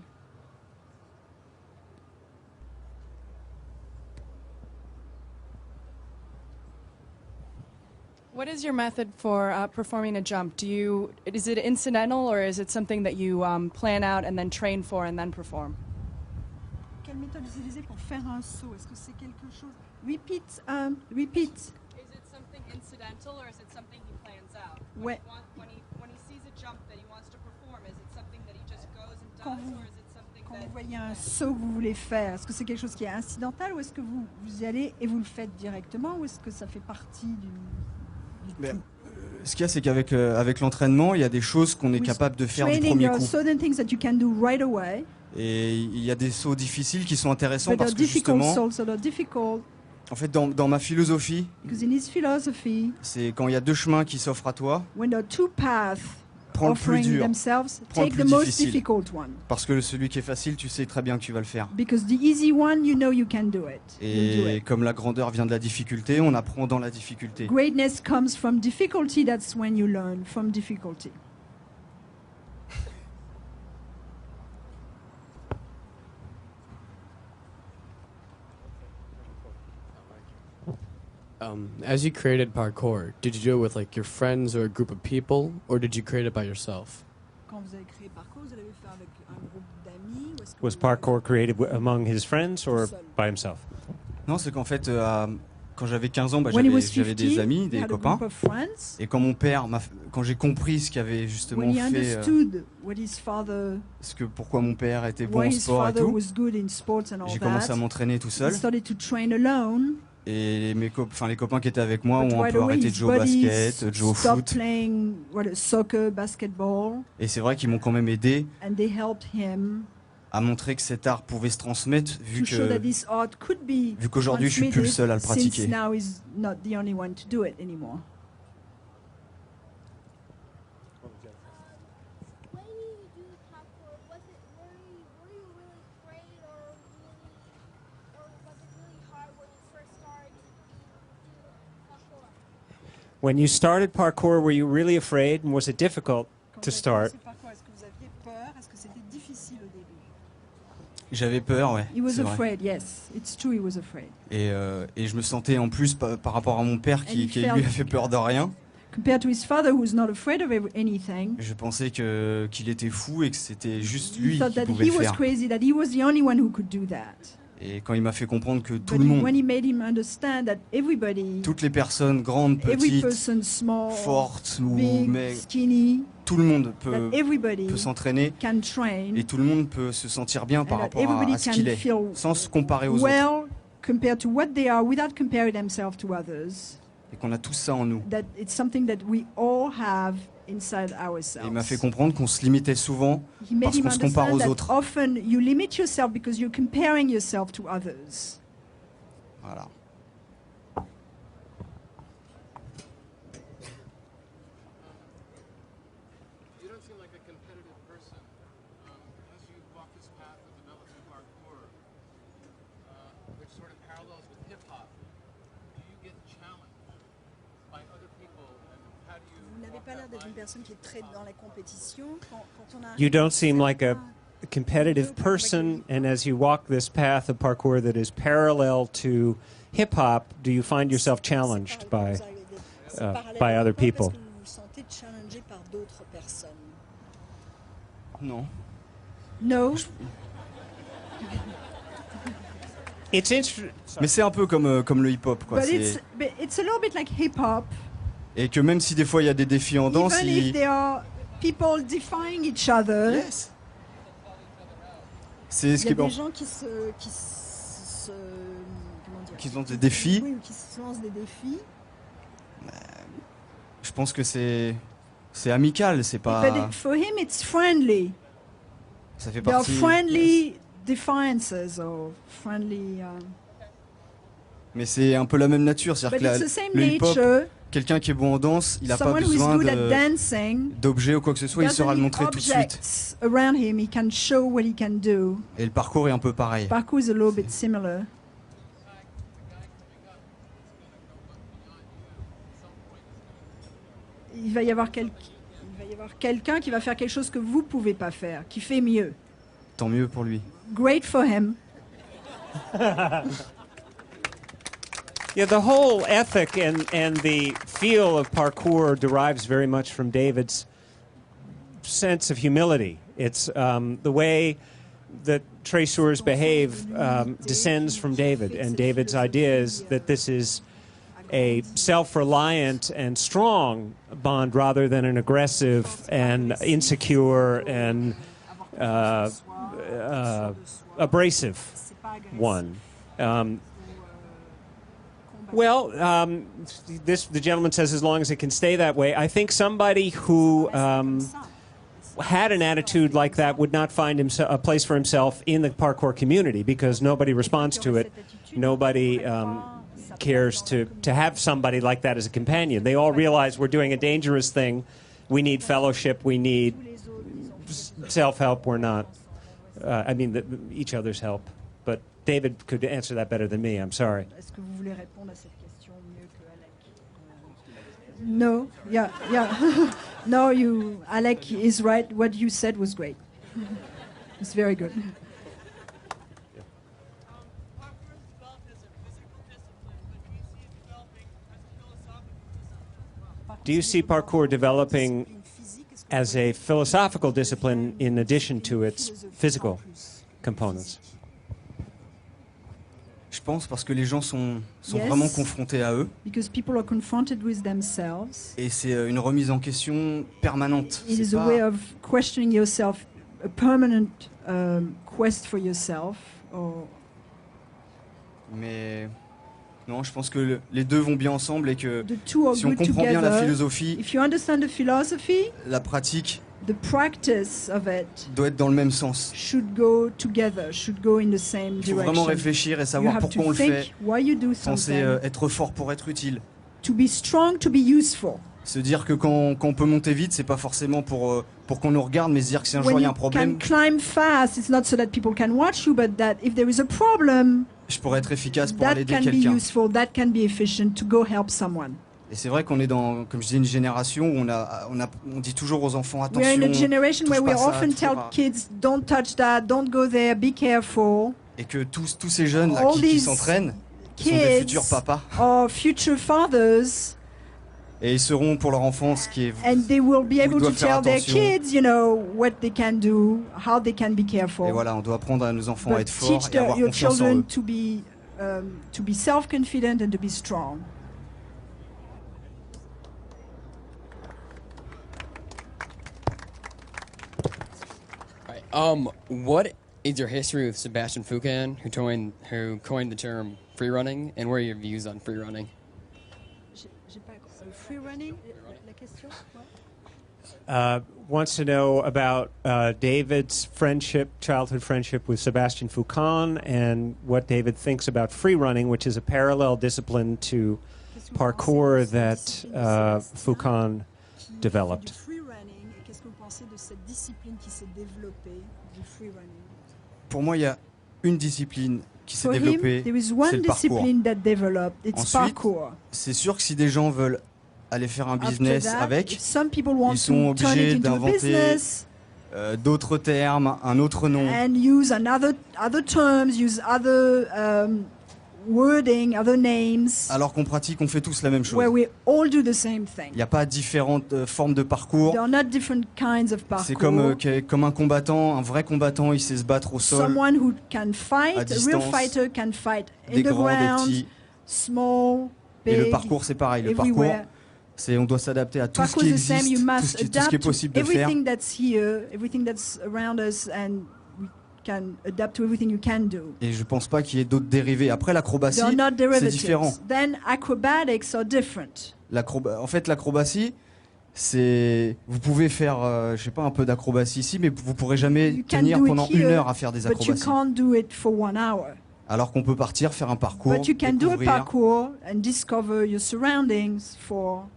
O: What is your method for performing a jump? Is it incidental or is it something that you plan out and then train for and then perform?
C: Quelle méthode utiliser pour faire un saut? Est-ce que c'est quelque chose? Repeat. Repeat.
O: Is it something incidental or is it something he plans out?
C: Ouais.
O: When he sees a jump that he wants to perform, is it something that he just goes and
C: Quand
O: does
C: vous,
O: or is it something
C: quand
O: that
C: vous voyez un saut que vous voulez faire, est-ce que c'est quelque chose qui est incidental ou est-ce que vous y allez et vous le faites directement ou est-ce que ça fait partie du
B: Ben, ce qu'il y a, c'est qu'avec avec l'entraînement, il y a des choses qu'on est
C: With
B: capable de faire du
C: training,
B: premier
C: there are
B: coup.
C: certain things that you can do right away,
B: Et il y a des sauts difficiles qui sont intéressants
C: but there
B: parce
C: are
B: que
C: difficult
B: justement,
C: salts that are difficult
B: en fait, dans ma philosophie,
C: because in his philosophy,
B: c'est quand il y a deux chemins qui s'offrent à toi,
C: when there are two paths
B: prends le plus
C: offering
B: dur,
C: themselves,
B: prends le
C: take the
B: plus
C: most
B: difficile.
C: difficult one.
B: Parce que celui qui est facile, tu sais très bien que tu vas le faire.
C: Because the easy one, you know you can do it. You'll do
B: Et
C: it.
B: comme la grandeur vient de la difficulté, on apprend dans la difficulté.
C: Greatness comes from difficulty. That's when you learn from difficulty.
D: As you created parkour, did you do it with like your friends or a group of people, or did you create it by yourself?
C: Quand vous avez créé parcours, vous l'avez fait avec un groupe d'amis ou est-ce que
N: Was
C: vous-
N: parkour created among his friends or by himself?
B: Non, c'est qu'en fait, quand j'avais 15 ans,
C: When he was
B: j'avais
C: 15,
B: des amis,
C: he
B: des
C: had a
B: copains.
C: group of friends.
B: Et quand mon père, quand j'ai compris ce qu'avait justement
C: When he
B: fait,
C: understood what his father,
B: pourquoi mon père était bon
C: why
B: en
C: his
B: sport et
C: father
B: tout,
C: was good in sports and all
B: j'ai commencé à
C: that,
B: m'entraîner tout seul.
C: he started to train alone.
B: Et les copains qui étaient avec moi
C: But
B: ont un
C: right
B: peu
C: away,
B: arrêté
C: his
B: de jouer au
C: buddies
B: basket, de jouer au
C: stopped
B: foot.
C: playing soccer, basketball,
B: Et c'est vrai qu'ils m'ont quand même aidé
C: and they helped him
B: à montrer que cet art pouvait se transmettre, vu
C: to show that
B: que
C: this art could be
B: vu qu'aujourd'hui, je suis plus le seul à le
C: transmitted,
B: pratiquer.
C: since now he's not the only one to do it anymore.
N: When you started parkour, were you really afraid, and was it difficult to start?
C: Est-ce que vous aviez peur? Est-ce que c'était difficile au début?
B: J'avais peur, ouais.
C: He was
B: c'est vrai.
C: afraid, yes. It's true, he was afraid.
B: Et je me sentais en plus par rapport à mon père
C: And
B: qui
C: he
B: lui a
C: felt-
B: fait peur de rien.
C: Compared to his father, who's not afraid of anything,
B: Je pensais qu'il était fou et que c'était juste
C: he
B: lui
C: thought
B: qui
C: that
B: pouvait
C: he
B: le
C: was
B: faire.
C: crazy, that he was the only one who could do that.
B: Et quand il m'a fait comprendre que tout
C: But
B: le monde,
C: when he made him understand that everybody,
B: toutes les personnes, grandes,
C: every
B: petites,
C: person, small,
B: fortes ou
C: big,
B: mais
C: skinny,
B: tout le monde
C: that everybody
B: peut s'entraîner
C: can train,
B: et tout le monde peut se sentir bien par
C: and that
B: rapport
C: everybody
B: à ce
C: can
B: qu'il est,
C: feel
B: sans se comparer aux autres.
C: well compared to what they are without comparing themselves to others.
B: Et qu'on a tout ça en nous.
C: That it's something that we all have inside
B: Et
C: ourselves.
B: il m'a fait comprendre qu'on se limitait souvent
C: He made
B: parce
C: him
B: qu'on se compare
C: understand
B: aux
C: that
B: autres.
C: often you limit yourself because you're comparing yourself to others.
B: Voilà.
P: You don't seem like a competitive person. As you walk this path of developing parkour, which sort of parallels with hip hop, do you get challenged by other people, and how do you?
C: Vous n'avez pas l'air d'être une personne qui est très dans la compétition. Quand on a
N: You don't seem like a competitive person, and as you walk this path of parkour that is parallel to hip hop, do you find yourself challenged by other people?
C: Est-ce que vous vous sentez challengé par d'autres personnes?
B: Non.
C: No.
N: It's interesting.
B: Mais c'est un peu comme le hip-hop, quoi.
C: But it's a little bit like hip hop.
B: Et que même si des fois il y a des défis en danse,
C: Even if there are people defying each other.
B: Yes. C'est ce
C: Il y a
B: qui est
C: des gens qui se comment dire,
B: qui ont des défis.
C: oui, ou qui se lancent des défis.
B: Je pense que c'est amical, c'est pas.
C: But for him, it's friendly.
B: Ça fait
C: There are
B: partie.
C: friendly defiances or friendly.
B: Mais c'est un peu la même nature, c'est-à-dire
C: But
B: que
C: it's the same
B: le hip-hop,
C: nature.
B: quelqu'un qui est bon en danse, il n'a pas
C: Someone who is
B: besoin
C: good at dancing
B: d'objets ou quoi que ce soit, il saura le montrer tout de suite.
C: objects around him, he can show what he can do.
B: Et le parcours est un peu pareil.
C: Parkour is a little bit similar. Il va y avoir quelqu'un qui va faire quelque chose que vous pouvez pas faire, qui fait mieux.
B: Tant mieux pour lui.
C: Great for him.
N: Yeah, the whole ethic and the feel of parkour derives very much from David's sense of humility. It's the way that traceurs behave descends from David, and David's idea is that this is a self-reliant and strong bond rather than an aggressive and insecure and abrasive one. The gentleman says as long as it can stay that way. I think somebody who had an attitude like that would not find a place for himself in the parkour community because nobody responds to it. Nobody cares to have somebody like that as a companion. They all realize we're doing a dangerous thing. We need fellowship. We need self-help. We're not. Each other's help. But David could answer that better than me. I'm sorry.
C: Est-ce que vous voulez répondre à cette question mieux que Alec? No, yeah. No, Alec is right. What you said was great. It's very good.
I: Parkour is developed as a physical discipline, but do you see it developing
N: Do you see parkour developing as a philosophical discipline in addition to its physical components?
B: Je pense parce que les gens sont
C: Yes.
B: vraiment confrontés à eux.
C: Because people are confronted with themselves.
B: Et c'est une remise en question permanente.
C: It is
B: C'est
C: a
B: pas-
C: way of questioning yourself, a permanent quest for yourself. Or
B: Mais non, je pense que les deux vont bien ensemble et que
C: the two are
B: si on
C: good
B: comprend bien la
C: together.
B: philosophie,
C: If you understand the philosophy,
B: la pratique
C: the practice of it
B: doit être dans le même sens.
C: should go together, should go in the same
B: Il faut vraiment
C: direction.
B: réfléchir et
C: You
B: savoir
C: have
B: pourquoi
C: to
B: on le
C: think
B: fait.
C: why you do
B: Penser
C: something.
B: être fort pour être utile.
C: To be strong, to be useful.
B: Se dire que quand on peut monter vite, c'est pas forcément pour qu'on nous regarde, mais se dire que si un jour
C: When
B: il y a
C: you
B: un problème,
C: can climb fast, it's not so that people can watch you, but that if there is a problem,
B: je pourrais être efficace pour aller
C: that
B: aider
C: can be
B: quelqu'un.
C: useful, that can be efficient to go help someone.
B: Et c'est vrai qu'on est dans, comme je dis, une génération où on dit toujours aux enfants
C: We are
B: attention.
C: in a generation
B: touche
C: where we
B: pas ça,
C: often
B: touche
C: tell
B: pas.
C: kids, don't touch that, don't go there, be careful.
B: Et que tous ces jeunes là,
C: All
B: qui
C: these
B: s'entraînent sont des
C: Kids
B: futurs papas.
C: or future fathers,
B: Et ils seront pour leur enfant ce qui est.
C: and they will be
B: Ils
C: able to
B: doivent faire
C: tell their
B: attention.
C: kids, you know, what they can do, how they can be careful.
B: Et voilà, on doit apprendre à nos enfants à
C: But
B: être forts
C: teach
B: et avoir
C: your
B: confiance en
C: children
B: eux.
C: to be self-confident and to be strong.
Q: What is your history with Sebastian Foucan, who coined the term free running, and what are your views on free running?
C: Free running, la question?
N: Wants to know about David's childhood friendship with Sebastian Foucan, and what David thinks about free running, which is a parallel discipline to parkour that Foucan developed.
C: Free running, et qu'est-ce que vous pensez de cette discipline qui s'est développée du free running?
B: Pour moi, il y a une discipline qui s'est
C: For him,
B: développée,
C: there is
B: c'est
C: one
B: le parcours.
C: discipline that developed. It's
B: Ensuite,
C: parkour.
B: c'est sûr que si des gens veulent aller faire un
C: After
B: business
C: that,
B: avec,
C: if some people want
B: ils sont
C: to turn
B: obligés
C: it into a
B: d'inventer
C: business
B: d'autres termes, un autre nom.
C: and use other terms, use other wording, other names,
B: Alors qu'en pratique, on fait tous la même chose.
C: where we all do the same thing.
B: Il n'y a pas différentes formes de parcours.
C: There are not different kinds of parkour.
B: C'est comme un combattant, un vrai combattant, il sait se battre au sol.
C: Someone who can fight,
B: à
C: a real
B: distance,
C: fighter can fight in
B: des
C: the
B: grands, des
C: ground,
B: petits.
C: small, big.
B: Et le parcours, c'est pareil. Le parcours,
C: everywhere.
B: on doit s'adapter à tout ce
C: Parkour
B: qui
C: is the same.
B: existe,
C: You
B: tout
C: must
B: ce qui est
C: adapt to
B: possible de faire.
C: everything that's here, everything that's around us, and we can adapt to everything you can do.
B: Et je pense pas qu'il y ait d'autres dérivés. Après, l'acrobatie,
C: They are not
B: c'est
C: derivatives.
B: différent.
C: Then acrobatics are different.
B: En fait, l'acrobatie, c'est. Vous pouvez faire, je sais pas, un peu d'acrobatie ici, mais vous pourrez jamais
C: You can
B: tenir
C: do it
B: pendant
C: here,
B: une heure à faire des
C: but you
B: acrobaties.
C: can't do it for 1 hour.
B: Alors qu'on peut partir faire un parcours,
C: But you can do a
B: découvrir.
C: parkour and discover your surroundings for.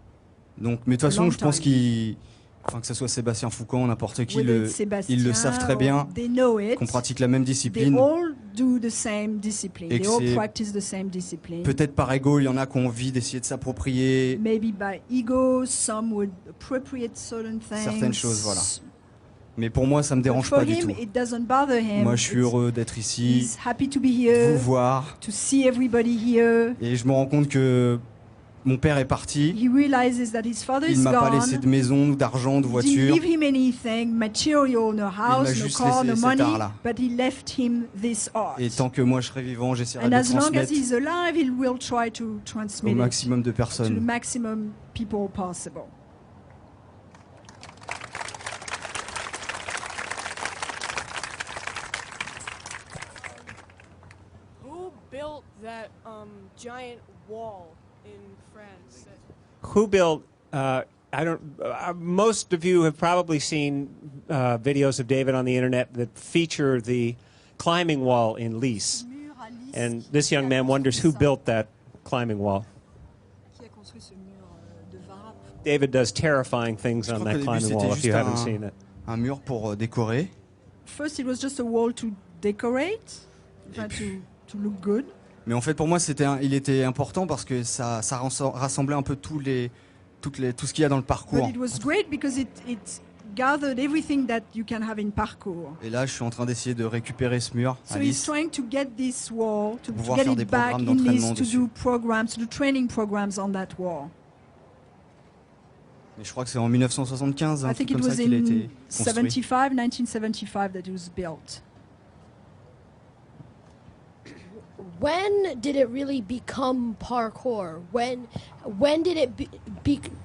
B: Donc, mais de toute façon,
C: long
B: je pense
C: time.
B: que ce soit Sébastien Foucan, n'importe qui,
C: Whether it's Sébastien
B: ils le savent très
C: or
B: bien,
C: they know it.
B: qu'on pratique la même
C: They
B: discipline.
C: all do the same discipline.
B: Et
C: They
B: que
C: all
B: c'est
C: practice the same discipline.
B: Peut-être par ego, il y en a qui ont envie d'essayer de s'approprier
C: Maybe by ego, some would appropriate certain things.
B: certaines choses, voilà. Mais pour moi, ça me
C: But
B: dérange
C: for
B: pas du
C: him,
B: tout.
C: it doesn't bother him.
B: Moi, je suis
C: It's-
B: heureux d'être ici,
C: He's happy to be
B: de
C: here,
B: vous voir,
C: to see everybody here.
B: et je me rends compte que mon père est parti.
C: He realizes that his father
B: Il
C: is
B: m'a pas
C: gone.
B: laissé de maison, d'argent, de
C: He didn't
B: voiture.
C: leave him anything, material, no house, no
B: juste
C: car, no
B: laissé cet
C: money,
B: art-là.
C: but he left him this art.
B: Et tant que moi je serai vivant, j'essaierai
C: And
B: de
C: as long as
B: transmettre
C: he's alive, he will try to
B: au
C: transmit it
B: maximum de
C: to the
B: personnes.
C: maximum people possible.
J: Who built that giant wall in France?
N: Who built? I don't. Most of you have probably seen videos of David on the internet that feature the climbing wall in Lys, and this young man wonders who built that climbing wall.
C: Qui a construit ce mur de Varap?
N: David does terrifying things
B: Je
N: on
B: crois
N: that
B: qu'au début
N: climbing
B: c'était
N: wall. If you
B: juste
N: haven't seen it.
B: un mur pour décorer.
C: First, it was just a wall to decorate, to look good.
B: Mais en fait, pour moi, il était important parce que ça rassemblait un peu tout ce qu'il y a dans le parcours.
C: But it was great because it gathered everything that you can have in parkour.
B: Et là, je suis en train d'essayer de récupérer ce mur à
C: So he's
B: Lys.
C: trying to get this wall, to
B: pouvoir
C: get
B: faire des
C: it back
B: programmes
C: in
B: d'entraînement
C: Lys, to
B: dessus.
C: do programs, to do training programs on that wall.
B: Mais je crois que c'est en 1975, un
C: I
B: truc
C: think it
B: comme ça
C: was
B: qu'il a
C: in
B: été construit.
C: 1975 that it was built.
R: When did it really become parkour? When did it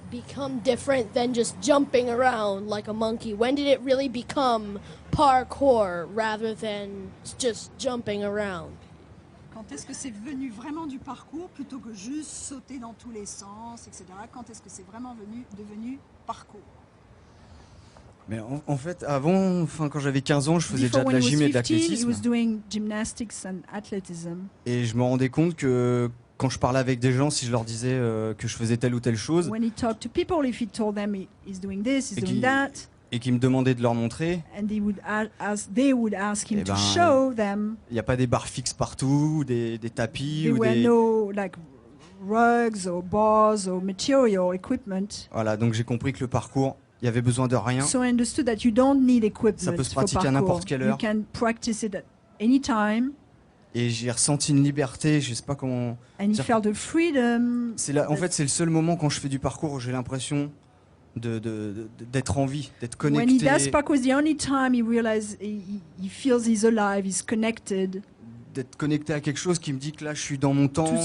R: become different than just jumping around like a monkey? When did it really become parkour rather than just jumping around?
C: Quand est-ce que c'est venu vraiment du parcours plutôt que juste sauter dans tous les sens, etc. Quand est-ce que c'est vraiment devenu parcours?
B: Mais en fait, avant, enfin, quand j'avais 15 ans, je faisais déjà
C: Before
B: de
C: when
B: la
C: he
B: gym et
C: was
B: de
C: 15, he
B: l'athlétisme.
C: was doing gymnastics and athleticism.
B: Et je me rendais compte que quand je parlais avec des gens, si je leur disais que je faisais telle ou telle chose,
C: When he talked to people, if he told them he's doing this, he's
B: et
C: doing
B: qu'ils
C: that,
B: me demandaient de leur montrer,
C: and they would ask him
B: Eh
C: to
B: ben,
C: show them.
B: il n'y a pas des barres fixes partout, des tapis
C: There
B: ou
C: were
B: des...
C: no like rugs or bars or material equipment.
B: Voilà, donc j'ai compris que le parcours, il y avait besoin de rien.
C: So I understood that you don't need equipment
B: Ça peut se
C: for
B: pratiquer à
C: parkour.
B: n'importe quelle
C: You
B: heure.
C: can practice it at any time,
B: Et j'ai ressenti une liberté, je sais pas comment...
C: and you
B: dire.
C: felt the freedom.
B: En fait, c'est le seul moment quand je fais du parcours où j'ai l'impression d'être en vie, d'être
C: When he
B: connecté,
C: does parkour, it's the only time he realizes he feels he's alive, he's connected.
B: d'être connecté à quelque chose qui me dit que là je suis dans mon temps,
C: To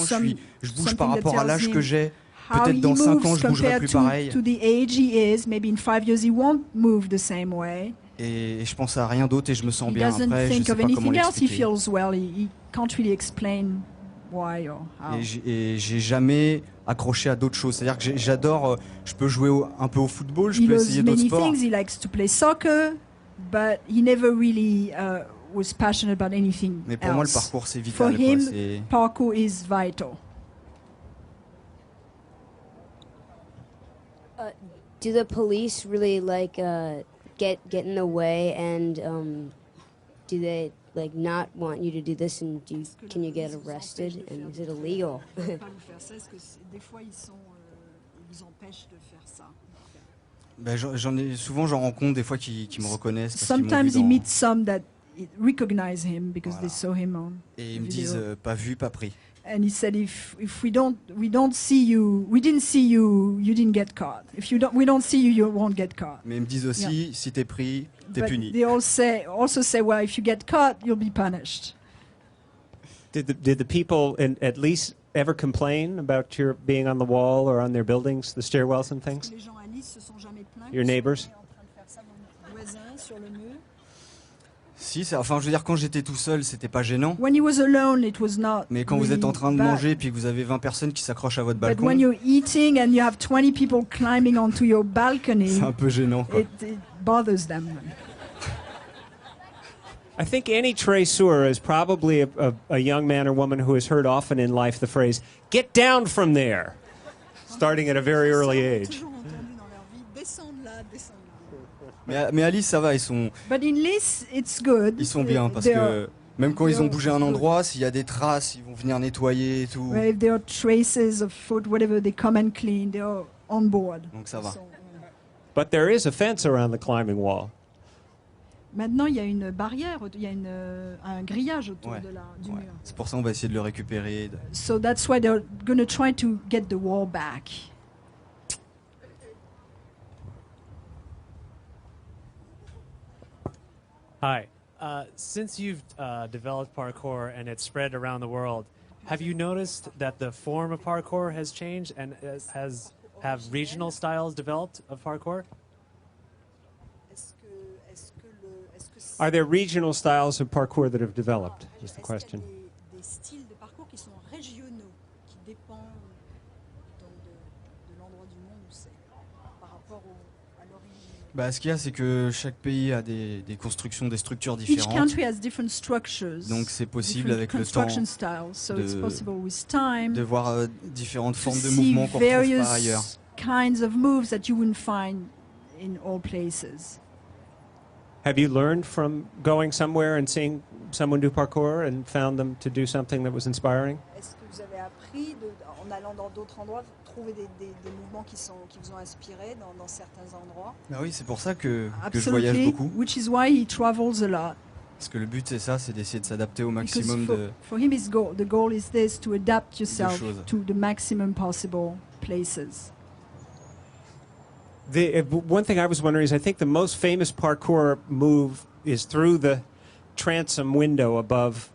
B: je bouge
C: something
B: par
C: that
B: rapport à
C: tells
B: l'âge
C: him
B: que j'ai.
C: how
B: Peut-être
C: he
B: dans 5 ans
C: moves
B: je bougerai
C: compared
B: plus pareil.
C: to the age he is. Maybe in 5 years he won't move the same way.
B: Et je pense à rien d'autre et je me sens
C: He
B: bien
C: doesn't
B: après. Je
C: think
B: sais
C: of
B: pas comment
C: anything else. He
B: l'expliquer.
C: feels well. He can't really explain why or how.
B: Et j'ai jamais accroché à d'autres choses. C'est-à-dire que j'adore, je peux jouer un peu au football, je
C: He
B: peux
C: loves
B: essayer d'autres
C: many
B: sports.
C: things. He likes to play soccer, but he never really was passionate about anything
B: Mais pour moi, le
C: else.
B: parcours, c'est
C: For
B: vital, quoi,
C: him,
B: c'est-
C: parkour is vital.
S: Do the police really get in the way, and do they not want you to do this, and can you get arrested, and is it illegal?
C: Ils veulent pas vous faire ça, parce que des fois ils vous empêchent de faire ça.
B: Ben, j'en rencontre des fois qui me reconnaissent. Parce qu'ils m'ont
C: Sometimes
B: vu
C: he
B: dans-
C: meets some that recognize him because they saw him on
B: Et ils me
C: video.
B: disent pas vu, pas pris.
C: And he said, if we don't see you, we didn't see you, you didn't get caught. If we don't see you, you won't get caught.
B: Mais ils me disent aussi,
C: Yeah.
B: si t'es pris, t'es
C: But
B: puni.
C: they also say, well, if you get caught, you'll be punished.
N: Did the people at least ever complain about your being on the wall or on their buildings, the stairwells and things?
C: Les gens à Nice se sont jamais plaints.
N: Your neighbors?
C: En train de faire ça, vos voisins sur le mur.
B: Si, enfin, je veux dire, quand j'étais tout seul, c'était pas gênant.
C: When he was alone, it was not.
B: Mais quand vous
C: really
B: êtes en train de
C: bad.
B: manger puis que vous avez 20 personnes qui s'accrochent à votre
C: But
B: balcon,
C: when you're eating and you have 20 people climbing onto your balcony,
B: c'est un peu gênant, quoi.
C: it bothers them.
N: I think any traceur is probably a young man or woman who has heard often in life the phrase, get down from there, starting at a very early age.
B: Mais Alice, ça va, ils sont
C: But in Nice, it's good.
B: bien parce
C: They
B: que
C: are-
B: même quand ils ont bougé un
C: good.
B: endroit, s'il y a des traces, ils vont venir nettoyer et tout.
C: Well, if there are traces of food, whatever, they come and clean. They are on board.
B: Donc ça va.
N: But there is a fence around the climbing wall.
C: Maintenant, il y a une barrière, il y a un grillage autour
B: Ouais,
C: du
B: ouais.
C: mur.
B: C'est pour ça on va essayer de le récupérer.
C: So that's why they're going to try to get the wall back.
T: Hi. Since you've developed parkour and it's spread around the world, have you noticed that the form of parkour has changed and have regional styles developed of parkour?
N: Are there regional styles of parkour that have developed? Is the question.
C: Des styles de parcours qui sont régionaux, qui dépendent de l'endroit du monde où c'est, par rapport à l'origine.
B: Bah, ce qu'il y a, c'est que chaque pays a des constructions, des structures
C: Each
B: différentes.
C: country has different structures.
B: Donc c'est possible
C: different
B: avec le temps
C: construction styles, so it's possible with time
B: de voir différentes
C: to
B: formes de
C: see
B: mouvements qu'on retrouve
C: various
B: pas ailleurs.
C: kinds of moves that you wouldn't find in all places.
N: Have you learned from going somewhere and seeing someone do parkour and found them to do something that was inspiring?
C: Est-ce que vous avez appris, en allant dans d'autres endroits, trouver des mouvements qui vous ont inspiré dans certains endroits?
B: Bah oui, c'est pour ça que je voyage
C: Absolutely,
B: beaucoup.
C: which is why he travels a lot.
B: Parce que le but c'est ça, c'est d'essayer de s'adapter au
C: Because
B: maximum
C: for him, the goal is this, to adapt yourself
B: choses.
C: to the maximum possible places.
N: One thing I was wondering is I think the most famous parkour move is through the transom window above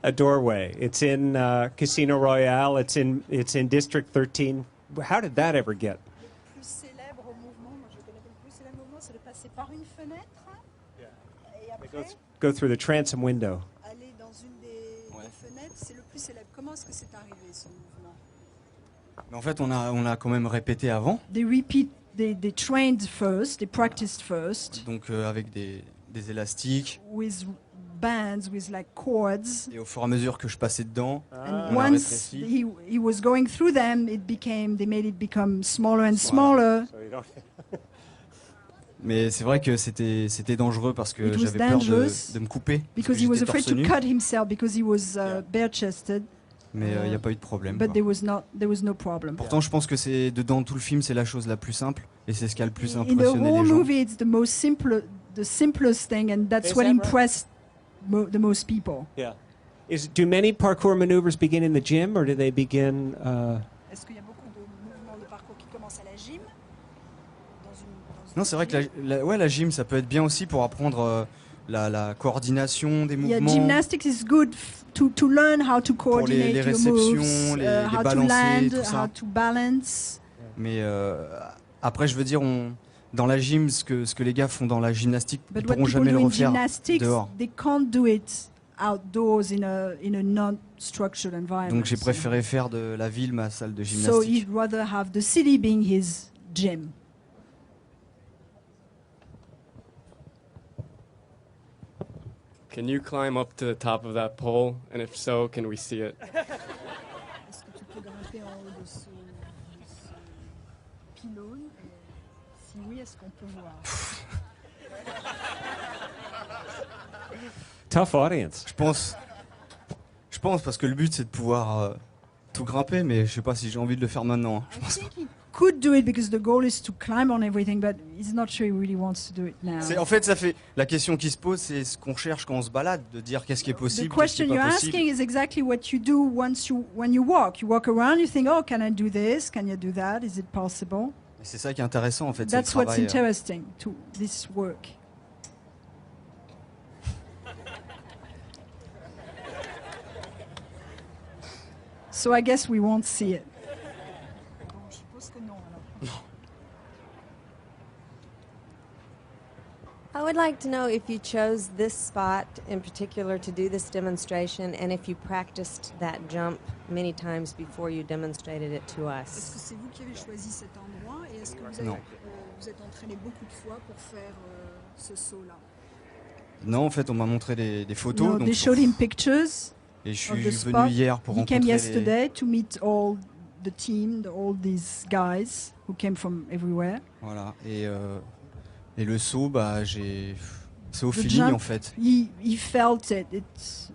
N: a doorway. It's in Casino Royale. It's in District 13. How did that ever get?
C: Le plus célèbre mouvement, moi je connais le plus célèbre mouvement, c'est de passer par une fenêtre et après
N: Go through the transom window.
C: aller dans une des fenêtres. C'est le plus célèbre. Comment est-ce que c'est arrivé ce mouvement?
B: Mais en fait, on a quand même répété avant.
C: They trained first, they practiced first.
B: Donc avec des élastiques.
C: With bands, with like cords.
B: Et au fur et à mesure que je passais dedans,
C: And
B: on a
C: once
B: rétréci.
C: he was going through them, they made it become smaller and smaller.
B: Mais c'est vrai que c'était dangereux parce que
C: It was
B: j'avais peur
C: dangerous
B: de me couper.
C: Because he was
B: j'étais
C: afraid
B: torse
C: to
B: nu.
C: cut himself because he was bare-chested.
B: Mais il n'y a pas eu de problème.
C: But
B: quoi.
C: there was no problem.
B: Pourtant, je pense que c'est dedans tout le film, c'est la chose la plus simple et c'est ce qui a le plus
C: In the
B: impressionné
C: whole
B: les gens.
C: movie, it's the simplest thing, and that's
N: Is
C: what
N: that right?
C: impressed the most people.
N: Yeah. Do many parkour maneuvers begin in the gym, or do they begin?
C: Est-ce qu'il y a beaucoup de mouvements de parcours qui commencent à la gym?
B: Non, c'est vrai que la gym, ça peut être bien aussi pour apprendre la coordination des
C: Yeah,
B: mouvements.
C: gymnastics is good to learn how to coordinate
B: les
C: your
B: réceptions,
C: moves,
B: les
C: how to
B: balancer,
C: land,
B: tout ça.
C: how to balance.
B: Mais après, je veux dire, dans la gym, ce que les gars font dans la gymnastique, ils
C: But what
B: pourront
C: people
B: jamais le
C: do in
B: refaire
C: gymnastics,
B: dehors.
C: they can't do it outdoors in a non-structured environment.
B: Donc j'ai préféré faire de la ville ma salle de
C: So
B: gymnastique.
C: he'd rather have the city being his gym.
U: Can you climb up to the top of that pole? And if so, can we see it?
C: Est-ce que tu peux grimper en haut de ce pylône? Et si oui, est-ce qu'on peut voir?
N: Tough audience.
B: Je pense parce que le but c'est de pouvoir tout grimper, mais je sais pas si j'ai envie de le faire maintenant. Je pense pas.
C: Could do it because the goal is to climb on everything, but he's not sure he really wants to do it now.
B: En fait, la question qui se pose, c'est ce qu'on cherche quand on se balade, de dire qu'est-ce qui est
C: The
B: possible, qu'est-ce qui
C: question
B: est
C: you're
B: pas possible.
C: asking is exactly what you do when you walk. You walk around, you think, oh, can I do this? Can you do that? Is it possible?
B: Et c'est ça qui est intéressant en fait. c'est le
C: That's what's
B: travail,
C: interesting to this work. So I guess we won't see it. Bon, je suppose que non, alors.
V: I would like to know if you chose this spot in particular to do this demonstration and if you practiced that jump many times before you demonstrated it to
C: Est-ce
V: us.
C: que c'est vous qui avez choisi cet endroit et est-ce que vous
B: Non.
C: vous êtes entraîné beaucoup de fois pour faire ce saut-là?
B: Non, en fait, on m'a montré des photos.
C: No,
B: donc
C: they showed him pictures
B: et je
C: of
B: suis
C: the
B: venu
C: spot.
B: hier pour
C: He
B: rencontrer
C: came
B: les...
C: yesterday to meet all the team, all these guys who came from everywhere.
B: Voilà. Et le saut, bah, c'est au
C: The
B: feeling
C: jump,
B: en fait.
C: He felt it. It's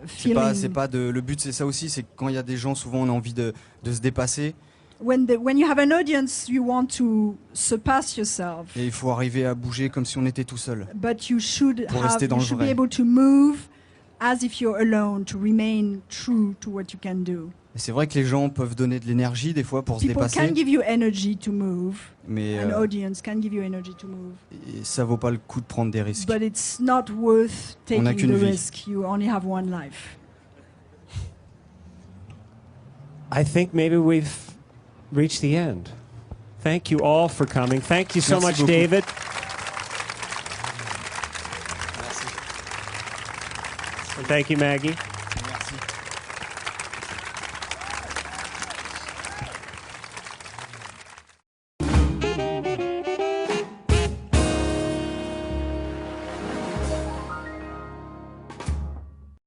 C: a feeling.
B: Le but, c'est ça aussi, c'est que quand il y a des gens, souvent, on a envie de se dépasser.
C: When you have an audience, you want to surpass yourself.
B: Et il faut arriver à bouger comme si on était tout seul.
C: But you should
B: Pour rester dans
C: you
B: le
C: should
B: vrai.
C: be able to move as if you're alone, to remain true to what you can do.
B: Et c'est vrai que les gens peuvent donner de l'énergie des fois pour se
C: People
B: dépasser,
C: can give you energy to move.
B: mais
C: An audience can give you energy to move.
B: et ça vaut pas le coup de prendre des risques.
C: But it's not worth
B: On n'a
C: taking
B: qu'une
C: the
B: vie.
C: risk. You only have one life.
N: I think maybe we've reached the end. Thank you all for coming. Thank you so
B: Merci
N: much,
B: beaucoup.
N: David.
B: Merci.
N: And thank you, Maggie.